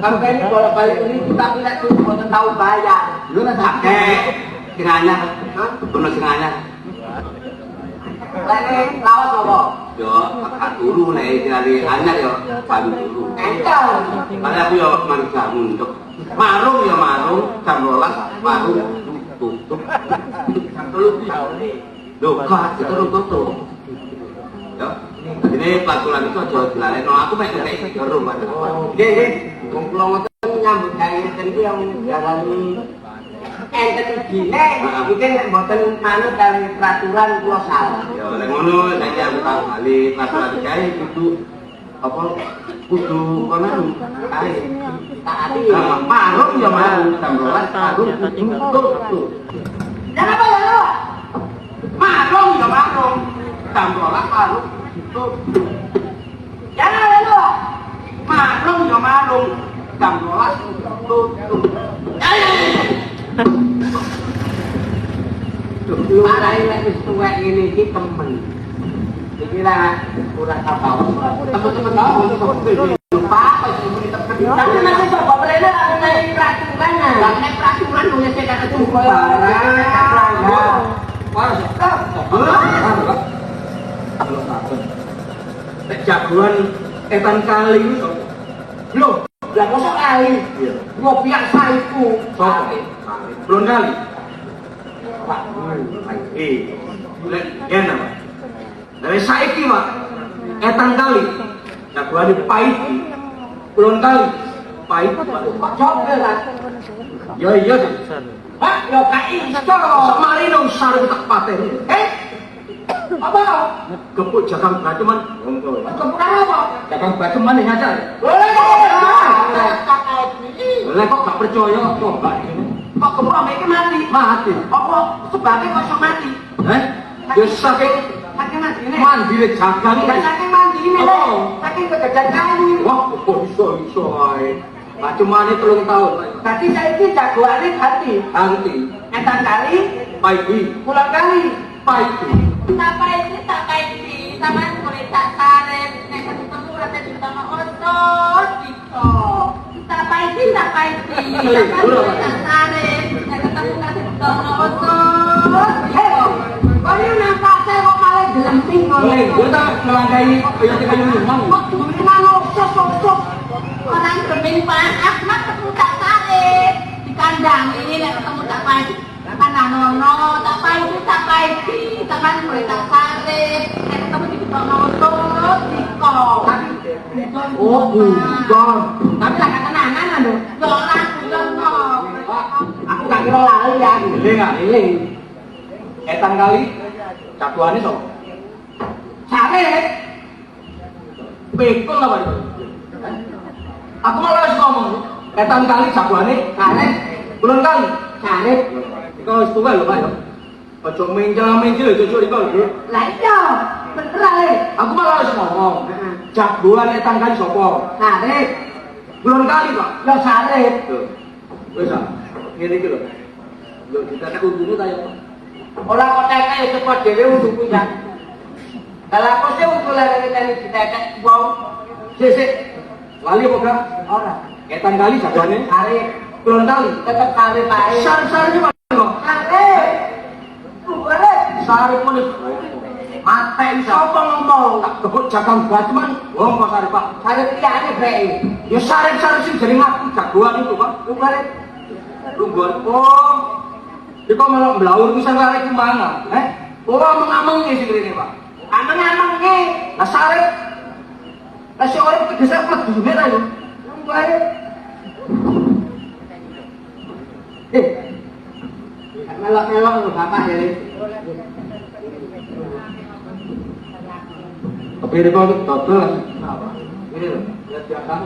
sampai ini bolak-balik ini kita lihat tuh boten tahu bayar lu nek akeh sing anyar ono sing anyar lek lawas apa yo kakak turu nek dari anyar yo paling turu entel kali aku yo mangga untuk marung yo marung jam 12 marung tutup jam 3 lho kok tutup yo ini patulan itu aja dilalekno aku mek nek gero Pak nggih wong kula ngoten nyambut gawe ngeten iki yang jalani enten gine iki nek mboten manut kali peraturan kula salah ya lek ngono saiki aku tak bali peraturan gawe kudu apa kudu kono kae taati marung ya marung jam 12 marung tutup jangan apa ya marung ya marung jam 12 marung jangan lu marung ya marung jam 12 tutup lu arai lek wis tuwek ngene iki temen iki lah ora kapal temen-temen tau lupa apa sih tapi nanti coba beredar ada peraturan Jagoan etan kali itu lho, lah mosok kali gua biasa iku belum kali Pak lek apa dari saiki Pak etan kali jagoan pahit belum kali pahit kok coba lah ya iya Pak yo gak iso mari nang sareng tak pateni apa? Kepuk jagang batuman. Kepuk apa? Jagang batuman yang ngajar. Boleh. Boleh kok gak percaya coba ini. Kok kepuk iki mati? Mati. Apa sebabnya kok iso mati? Ya saking mati ini. Mandi le jagang. Saking mandi ini le. Saking kegejan kayu. Wah, kok iso ae. Batuman 3 tahun. Tadi saiki jagoane ganti. Ganti. Etan kali, pagi. Pulang kali, pagi. Sampai ini sama mulai tak tarik nek ketemu rata di sama otot gitu. Sampai ini tak tarik tak tarik nek ketemu rata di sama otot. Kau ini nampak saya kok malah gelemping kok. Gue tak melangkahi kayu memang. Ini mana sosok orang gelemping panas mak ketemu tak tarik di kandang ini nek ketemu tak tarik. Karena nono tak pahit tangan mulai tak tarik ketemu di otot diko Oh bukan tapi lah ketenangan aduh orang aku gak kira lali ya ini etan kali jagoannya so sare bekon apa itu aku malah harus ngomong etan kali jagoannya sare bulan kali sare kalau itu kan lho Pak ojo menjel itu curi kau lah iya bener ale aku malah harus ngomong jagoan etan kali sopo sare bulan kali Pak ya sare wis ah ngene iki lho yo kita tak undune ta yo ora kok tekek ya cepet dhewe undungku ya kalau aku sih untuk lari dari ditekek wow sik lali apa gak ora etan kali jagoane sare bulan kali tetep sare bae sar-sar iki sare boleh sari pun mate sapa ngomong tak kebut jagang batuman wong kok sari Pak sare liyane bae ya sari-sari sing jeneng aku jagoan itu Pak boleh Runggon oh iki kok malah mlaur pisan kare ku mana ora mengameng sing rene Pak ameng-amengne lah sari lah si orang tegese mlebune ta yo boleh melok-melok lho bapak ya kepire kok dodol ini lho ya jagang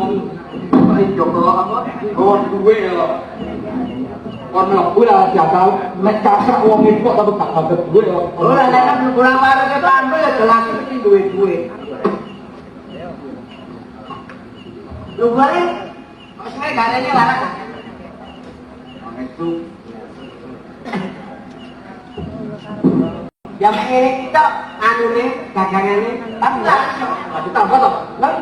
Pak Joko apa oh duwe lho kon mlebu lah jagang nek casak wong iki kok tapi gak dapet duwe lho ora nek pulang baru ke Bandung ya jelas iki duwe-duwe lu boleh kok sing gak ada larang itu yang ini kita anu nih dagangannya tapi lah ditambah toh lah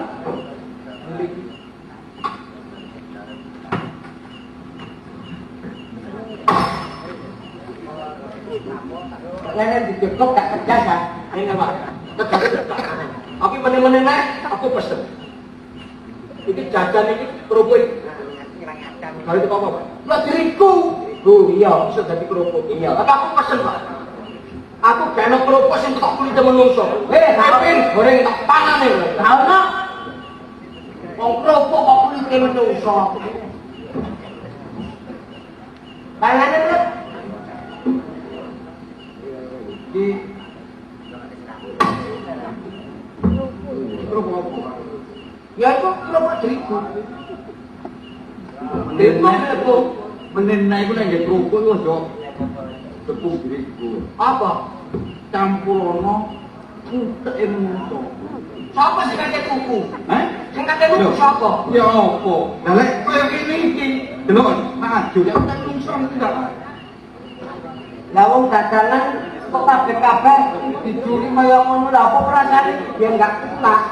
kalian dicukup gak kerja kan ini Pak tapi meneh-meneh aku pesen ini jajan ini kerupuk kalau itu apa Pak? lo diriku iya bisa jadi kerupuk iya tapi aku pesen Pak aku gak ada kerupuk yang tak kulit menungso Kevin goreng tak pangan nih karena mau kerupuk kok kulitnya menungso kalian itu di kerupuk apa? ya itu kerupuk diriku menenai itu yang kerupuk itu aja tepung diriku apa? campurono untuk menungso siapa sih kakek kuku? Sing kakek kuku siapa? ya apa? Lah lek koyo ngene iki delok maju ya udah menungso tidak lah wong dagangan kok kabeh dicuri kaya ngono lha apa perasane ya enggak pulas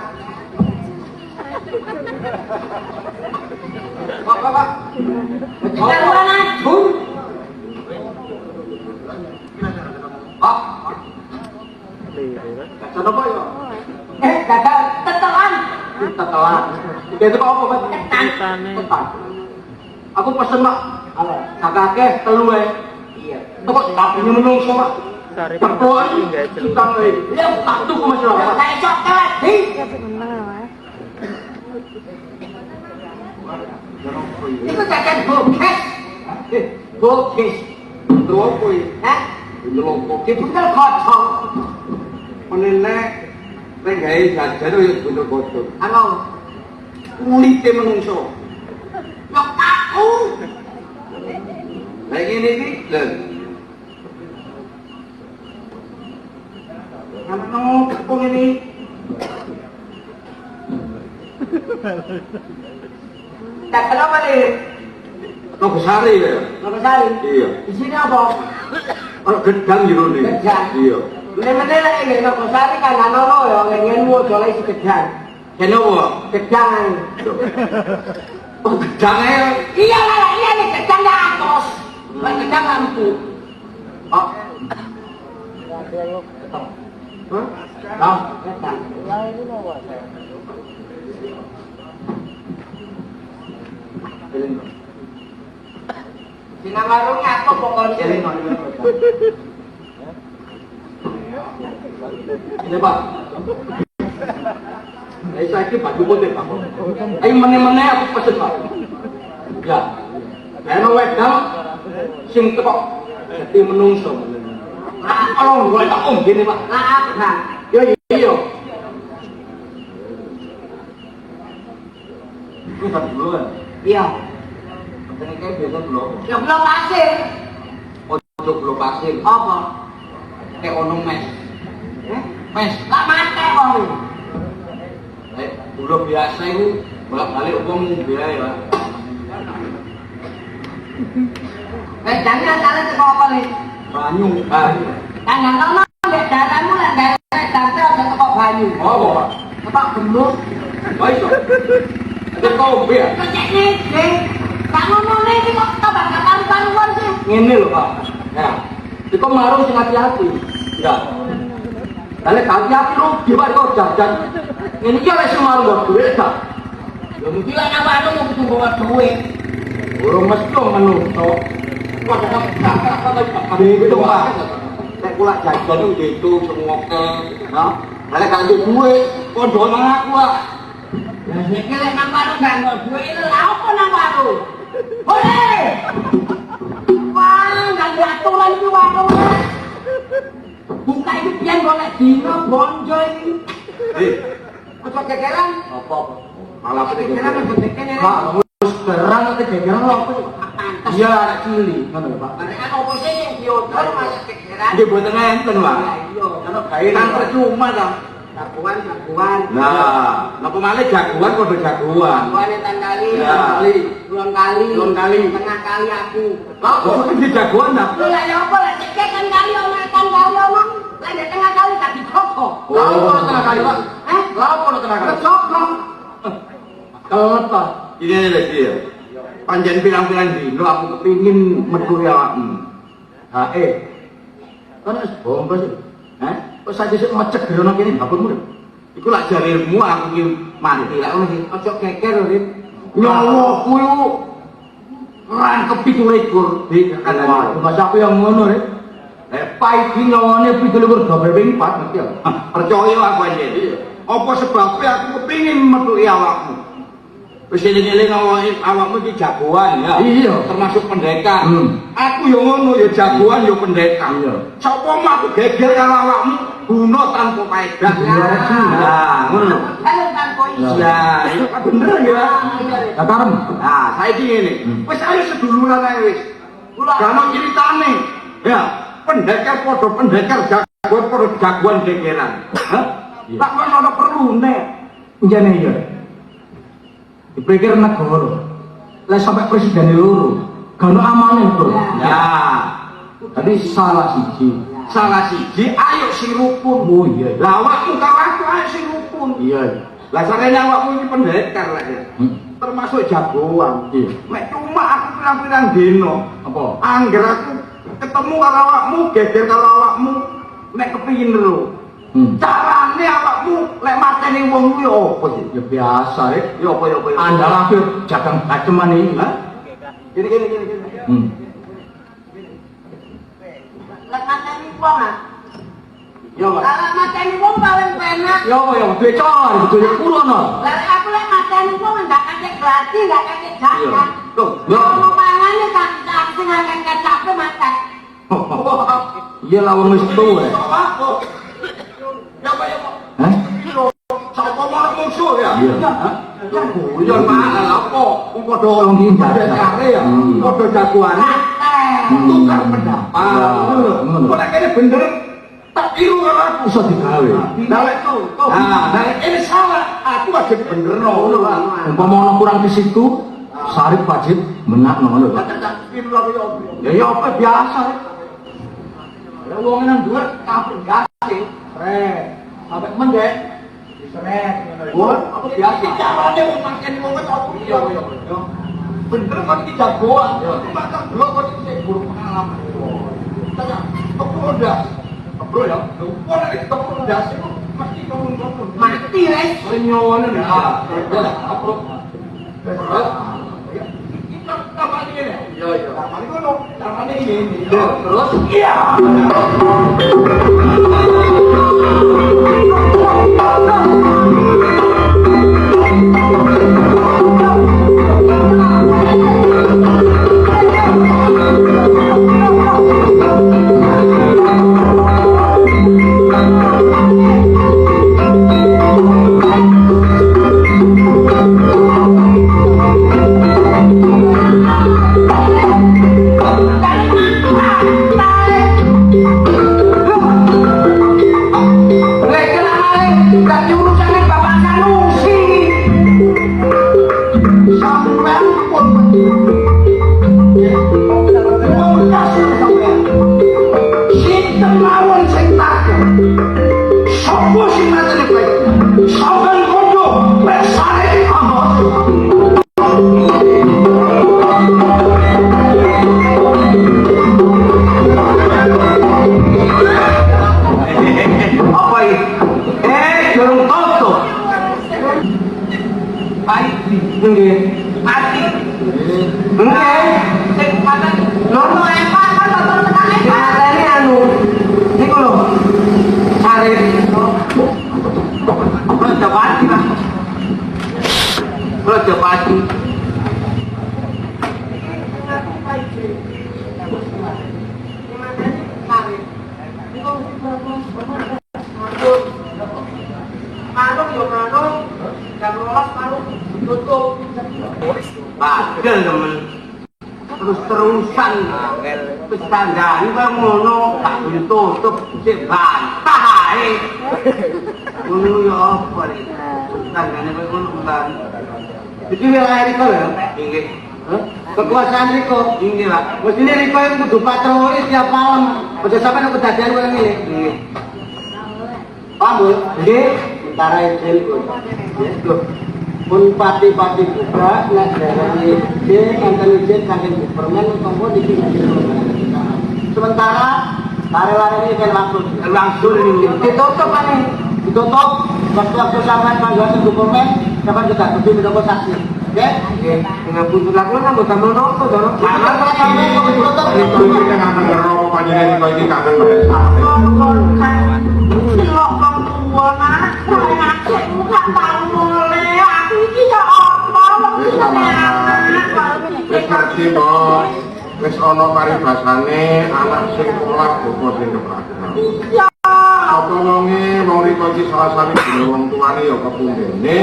Pak Jagoan ajun. Jajan apa ya? Gagal tetelan. Tetelan. Itu kok apa, Pak? Ketan. Ketan. Aku pesen, Pak. Kakake telu ae. Iya. Kok tapinya menungso, Pak? Berdoa kita ya tak tuh masalah. Kayak coklat. Itu jajan bokes. Bokis. Dropo ya. Hah? Dropo. Itu kan kocok. Menene nek gawe jajan yo bener bocor. Ano? Kulite menungso. Yo kaku. Lah ngene iki lho. Ano kok ngene? Tak kenapa nih? Kok besari ya? Nggak sari. Iya. Di sini apa? Ono gedang jero ne. Gedang. Iya. Bener-bener lah ini nggak sari kan anono ya ngene wo jole si gedang. Kene apa? Gedang. Oh, gedang ae. Iya lah, iya nih gedang ya atos. Lah gedang lampu. Oh. Hah? Nah, gedang. Sina warungnya apa pokoknya? Ini Pak. Saya saiki baju putih Pak. Ayo meneh-meneh aku pesen Pak. Ya. Ana wedang sing teko dadi menungso. Tolong gue tak gini Pak. Nah, Yo iya. Ini kan dulu kan. iya. Ini kayak biasa dulu. Ya belum pasir. Ojo belum pasir. Apa? Kayak ono mes. Mes. Lah mate kok. Dulu biasa itu bolak-balik uang biaya ya. Jangan salah teko apa nih? Banyu. Banyu. Tangan kono nek dalanmu lek gawe tante aja teko banyu. Oh, Pak. Tepak gemuk. Baik kok. Ada kau biar. Kecek nih, sing. Tak ngono nih iki kok tambah karu-karuan sih. Ngene lho, Pak. Ya. Iku marung sing hati-hati. Ya. Lah hati-hati rugi Pak kok jajan. Ini iki lek sing marung kok duit ta. Ya mungkin lah apa anu mau kudu bawa duit. Urung mesti menungso. Kok ada itu Pak. Nek kula jajan itu semua ke, nah. Lah kan duit, podo nang aku, Pak. Lah iki lek nang warung gak ono duit lha opo nang warung? Hore! Wah, gak diaturan iki warung. Buka iki pian golek dino bonjo iki. Ojo kekeran. Apa? Malah Kekeran ojo kekene. Pak, wis terang nek gegeran lho apa? Iya, anak cilik, ngono lho, Pak. Mereka opo sih yang diodol masih kekeran. Nggih boten enten, Pak. Iya, Ono gawe nang percuma ta. jagoan. Nah, napa malih jagoan padha jagoan. Jagoan entan kali. Ya. Belum kali. Belum kali. Tengah kali aku. Lah kok iki jagoan ta? Lu lah ya apa lah cekek kan kali ono kan kali ono. Lah di tengah kali tak dikoko. Lah apa tengah kali, Pak? Lah apa tengah kali? Kecoko. Kelep ta. Ini lho iki ya. Panjen pirang-pirang dino aku kepingin metu awakmu. Ha kan wis bomba sih. Hah? Kok saja sik mecek gerono kene bapakmu. Iku lak jarirmu aku ki mati lak ngono iki. Ojo geger lho, Rit. Nyawaku iku rangkep 17 di kandhane. Mas aku yang ngono rek. Pai iki nyawane 17 dobel ping 4 ngerti ya. Percaya aku anjen. Apa sebabnya aku kepingin metuki awakmu? Wis eling-eling awakmu iki jagoan ya. Iya. Termasuk pendekar. Hmm. Aku yo ngono ya jagoan yo pendekar. Iya. Sapa mah aku geger karo awakmu guna tanpa faedah. Nah, ngono. Jalan tanpa isi. Ya, itu kan bener ya. Lah karem. Nah, saiki ngene. Wis ayo seduluran ae wis. Gak ono ceritane. Ya, pendekar padha pendekar jagoan padha jagoan gegeran. Hah? Tak ono perlu nek. Njane ya. Dipikir negara. Lah sampai presiden loro. Gak ono amane to. Ya, Tadi salah siji. salah siji ayo sing rukun. Oh iya. Lah awakmu karo aku ayo sing rukun. Iya. Lah sarene awakmu iki pendekar lah ya. Termasuk jagoan. Iya. Mek cuma aku pirang-pirang dino. Apa? Angger aku ketemu karo awakmu, geger karo awakmu, nek kepingin lho. Cara mateni wong kuwi apa sih? Ya biasa rek. Ya apa ya apa. Andalake jagang baceman iki. Hah? Gini. Lek mateni wong ah. Ya Mas. Kalau mateni wong paling penak. Ya apa ya duwe cara duwe kurono. Lah aku lek mateni wong ndak kakek gratis, ndak kakek jajan. Tuh. Mau mangane kan sing ngangkat kecap makan. Iya lah wong wis tuwa. Ya apa ya. Hah? Sapa mau musuh ya? Iya. Yang guyon mahal apa? Wong padha Wong iki padha kare ya. Padha jagoane. Tukar pendapat. Ngono. Kok nek kene bener tak tiru karo aku. Iso digawe. Nah, lek tuh. Nah, ini salah. Aku wajib bener ngono lah. Umpama ono kurang di situ, Sarip wajib menakno ngono lho. Ya ya apa biasa rek. Ya wong nang dhuwur kampung gasing. Sampai mendek. Diseret ngono. Wah, aku biasa. Carane wong mangkene wong wis aku iya. Bener kan iki jagoan. Maka blok kok sik buruk pengalaman. Tanya, kok udah. Bro ya, kok nek kok udah sih mesti ngomong. Mati wis. Senyono ya. Ya, aku. Kita kamane ngene. Iya. Kamane ngono. Kamane ngene. Terus iya. Padahal temen terus-terusan standar ini ngono tak boleh tutup sik bantah ae. Ngono ya apa iki? Standarane kowe ngono kan. Iki wilayah Riko lho. Nggih. Kekuasaan Riko. Nggih, Pak. Mestine Riko itu kudu patroli tiap malam. Aja sampe nek kedadian koyo ngene. Nggih. Paham, Bu? Nggih. Antara izin kok. Pun pati-pati juga nek dari izin izin saking Superman utawa iki sementara lari-lari ini kan langsung ditutup kan nih ditutup waktu sampai panggilan Superman kapan juga kudu minta saksi oke dengan buntu lagu kan bukan menonton dong karena sampai kok ditutup Itu kita nggak ngerokok panjangnya kalau ini kangen pada Silokong tua nak, ngacek muka tahu mulai. Aku ini ya apa? Bisa Wis ngerti kok. Wis ana paribasane anak sing sekolah bapa sing keprakan. Iya. Apa wonge wong Riko iki salah sawijine wong tuane ya kepundene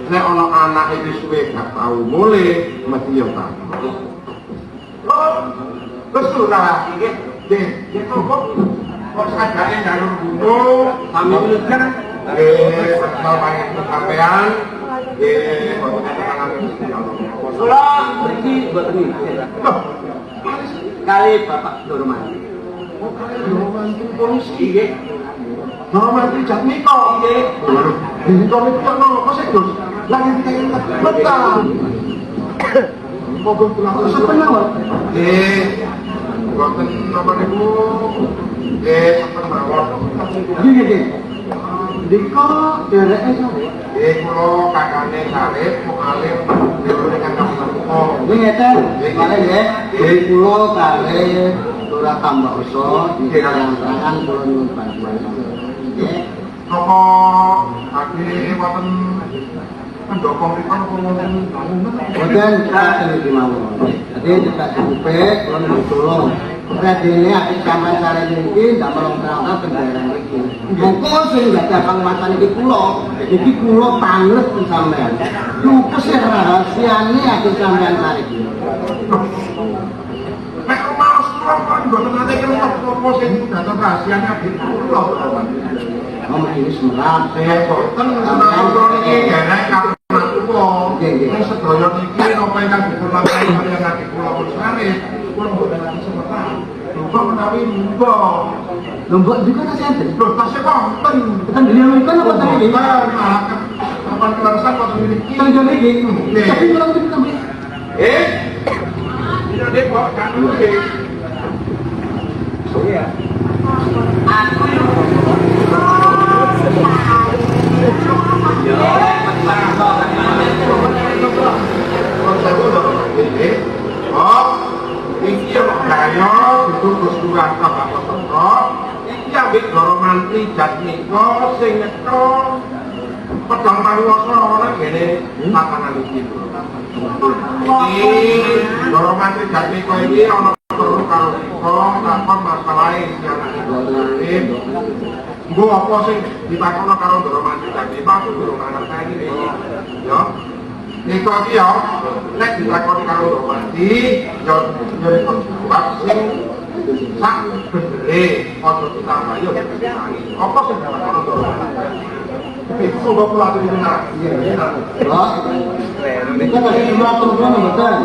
nek ana anak iki suwe gak tau mulih mesti ya tak. Betul lah iki. Nggih, kok sadane jalur buntu kami kan Asal banyak kesampean kula mriki mboten iki. Kali Bapak Dorman. Polisi nggih. Nama itu jak Niko. Nggih. Niko itu kan apa sih, Gus? Lagi kita ini betul. Mobil pulang terus apa buatan apa nih bu? Sampai mawar. Gini. Diko dereke sapa? Kulo kakane Karib, mukalim, dhewe kan kamu. Nggih ngeten, mare nggih. Kula kali ora tambah uso iki terang-terangan kula nyuwun bantuan. Nggih. Napa aki wonten pendukung ripun kumpul Boten kasen iki mawon. Dadi tidak cukup kula nyuwun tulung. Radene ati sampean sare niki ndak melong-melong kendaraan iki. Monggo sing gadah panguwatan iki kula panget sampean. Lupus rahasiane ati sampean sare iki. nek maos kok mboten nate kelop apa sing dadi rahasiane adik kula. Om ini semerap Boten seneng kula niki derek kapan kula. Ning sedaya niki napa ingkang dipunlampahi kaliyan adik kula punsane, kula mboten nate semerap. Kok menawi mbok lombok diko ta sinten? lho tasih wonten. Tekan beliau niku napa ta iki? Kapan kelangsan kok niki? Teng jane iki. Tapi kula ngerti sampe. Iya deh kok kan nggih. Iya. Oh, iki yo kaya itu kesuruhan Bapak Petro. Iki ambek Doro Mantri Jatmiko sing nyetho pedang pariwasa ora ngene tatanan iki. Iki Doro Mantri Jatmiko iki ana perlu karo kita takon masalah iki. Mbok apa sing ditakono karo Doro Mantri Jatmiko aku durung ngerti iki. Yo. Niko iki yo nek ditakoni karo Doro Mantri yo nyuwun jawab sing sak benere aja ditambah yo. Apa sing ditakono Doro Mantri? Itu kok kula aturi benar. Iya. Loh. Niku tadi kula turun mboten.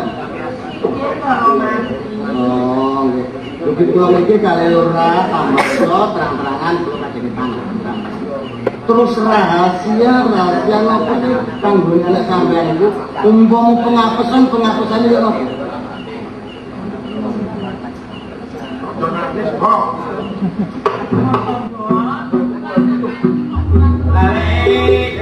Oh, nggih. Dugi kula niki kali ora tambah iso terang-terangan kula kadene pangan. Terus rahasia napa iki kanggone nek sampeyan iku umpama pengapesan iki napa? Jurnalist kok.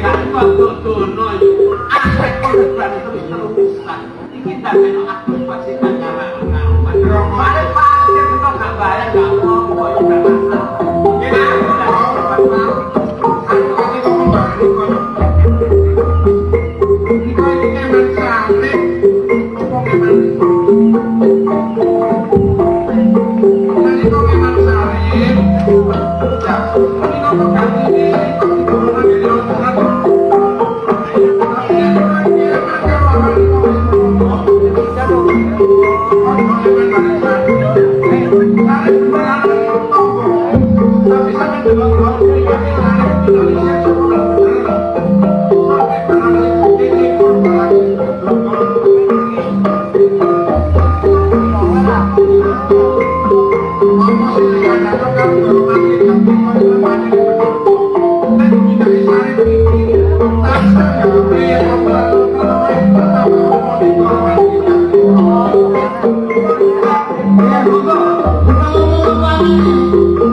Kan waktu dono iku aspek korban terus-terusan. Iki tak meno aku pasti kan ngaruh. Mare pasti kok gak bayar gak apa-apa ya gak masalah. Kene aku tak apa-apa. Aku pasti ngomong balik kok. Iki kemen sampe opo kemen. Nanti kok kemen sampe. Ya, ini kok ganti kok corona jadi orang.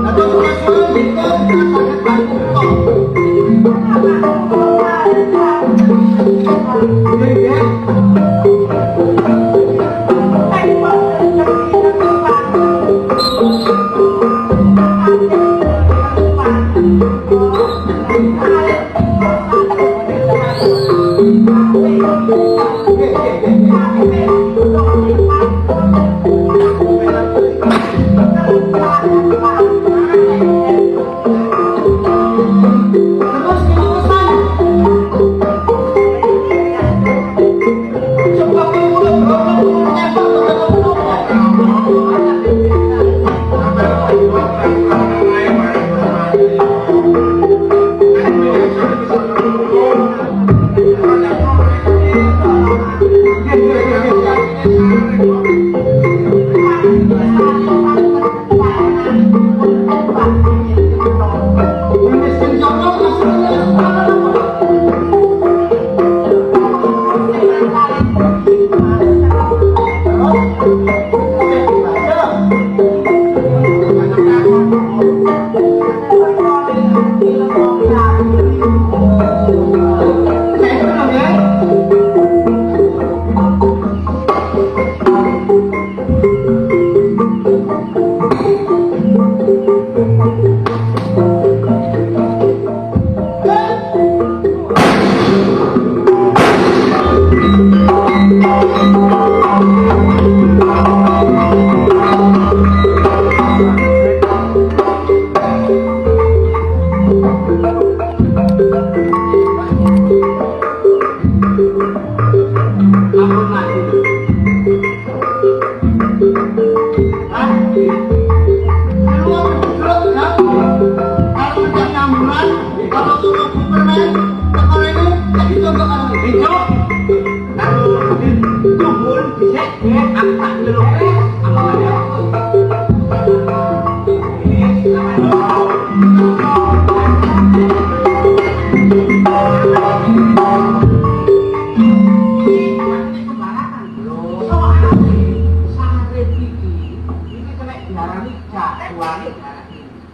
Atau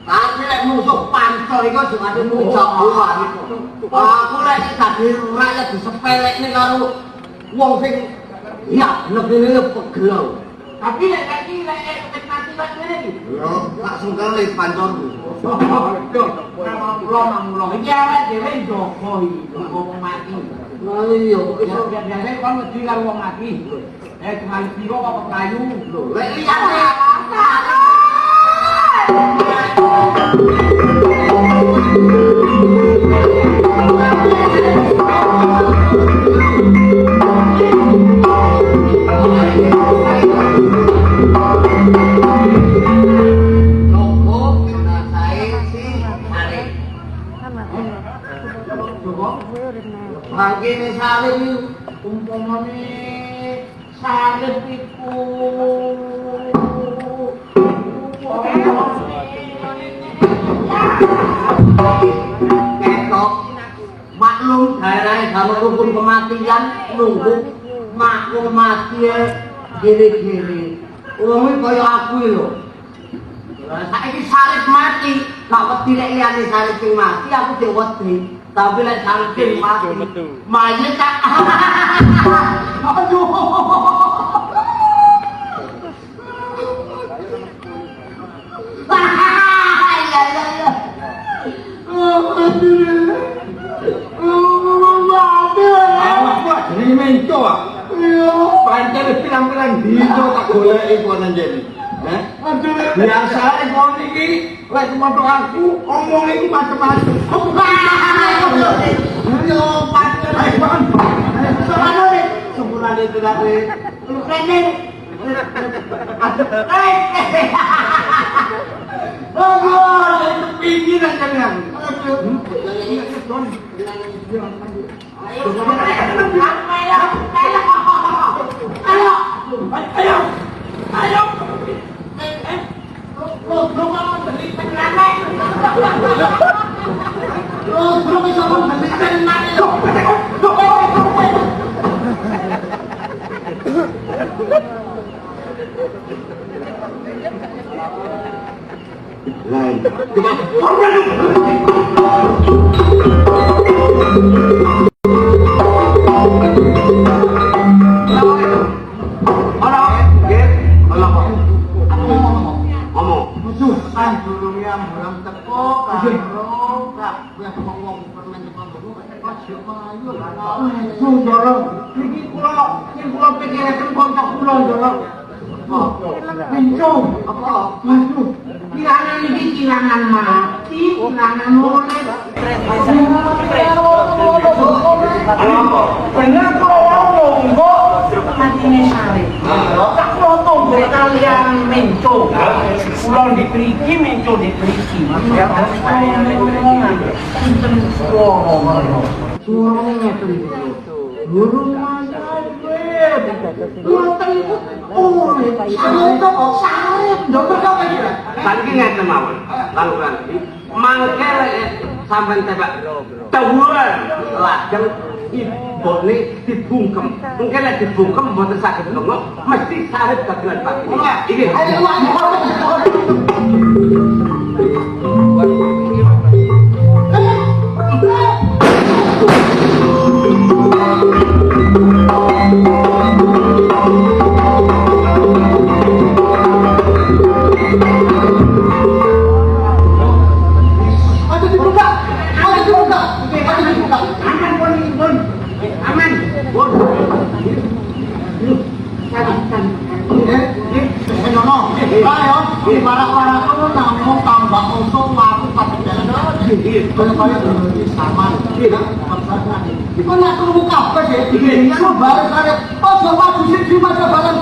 Tapi lek musuh pancor iku sing ade muncak buah iku. Aku lek dadi rakyat disepelekne karo wong sing ya negene pegel. Tapi lek ekspektasi lek ngene iki. Lho, langsung kali pancorku. Nama iki awake dhewe njogo iki, wong mati. Lah iya, iso biasa kon mesti karo wong mati. Kembali piro kok kayu. Lho, lek liyane Mangkene salib umpamane salib iku ketok maklum daerah kalau rukun kematian nunggu maklum mati gini-gini wong kaya aku lho saiki salib mati gak wedi nek liyane salib sing mati aku dhek wedi tapi lek salib sing mati mayit tak aduh Ini menco ah. Pancen pirang-pirang dino tak goleki kono njene. Biasane kono iki lek moto aku omong iki macam-macam. Yo pancen ae pan. Sempurane tegake. Lu kene. Oh, ini nak jangan. Lain. Kilangan mati, kilangan mulai. Bener kalau monggo matine sare. Tak foto kalian menco. Pulau diperiki menco diperiki. Ya, sinten suara. Suaranya tuh. Burung Bagi ngeten mawon, lalu mangke sampean tebak tawuran lajeng ibone dibungkem. Mungkin lek dibungkem mboten saged lunga, mesti sarep kagungan pati. Iki sono. Ayo, di para-para kono namung tambah untung laku patedan. Kaya berarti sama. Iku nak krungu kabeh ya. Iku bare-bare ojo maju sing di masa balan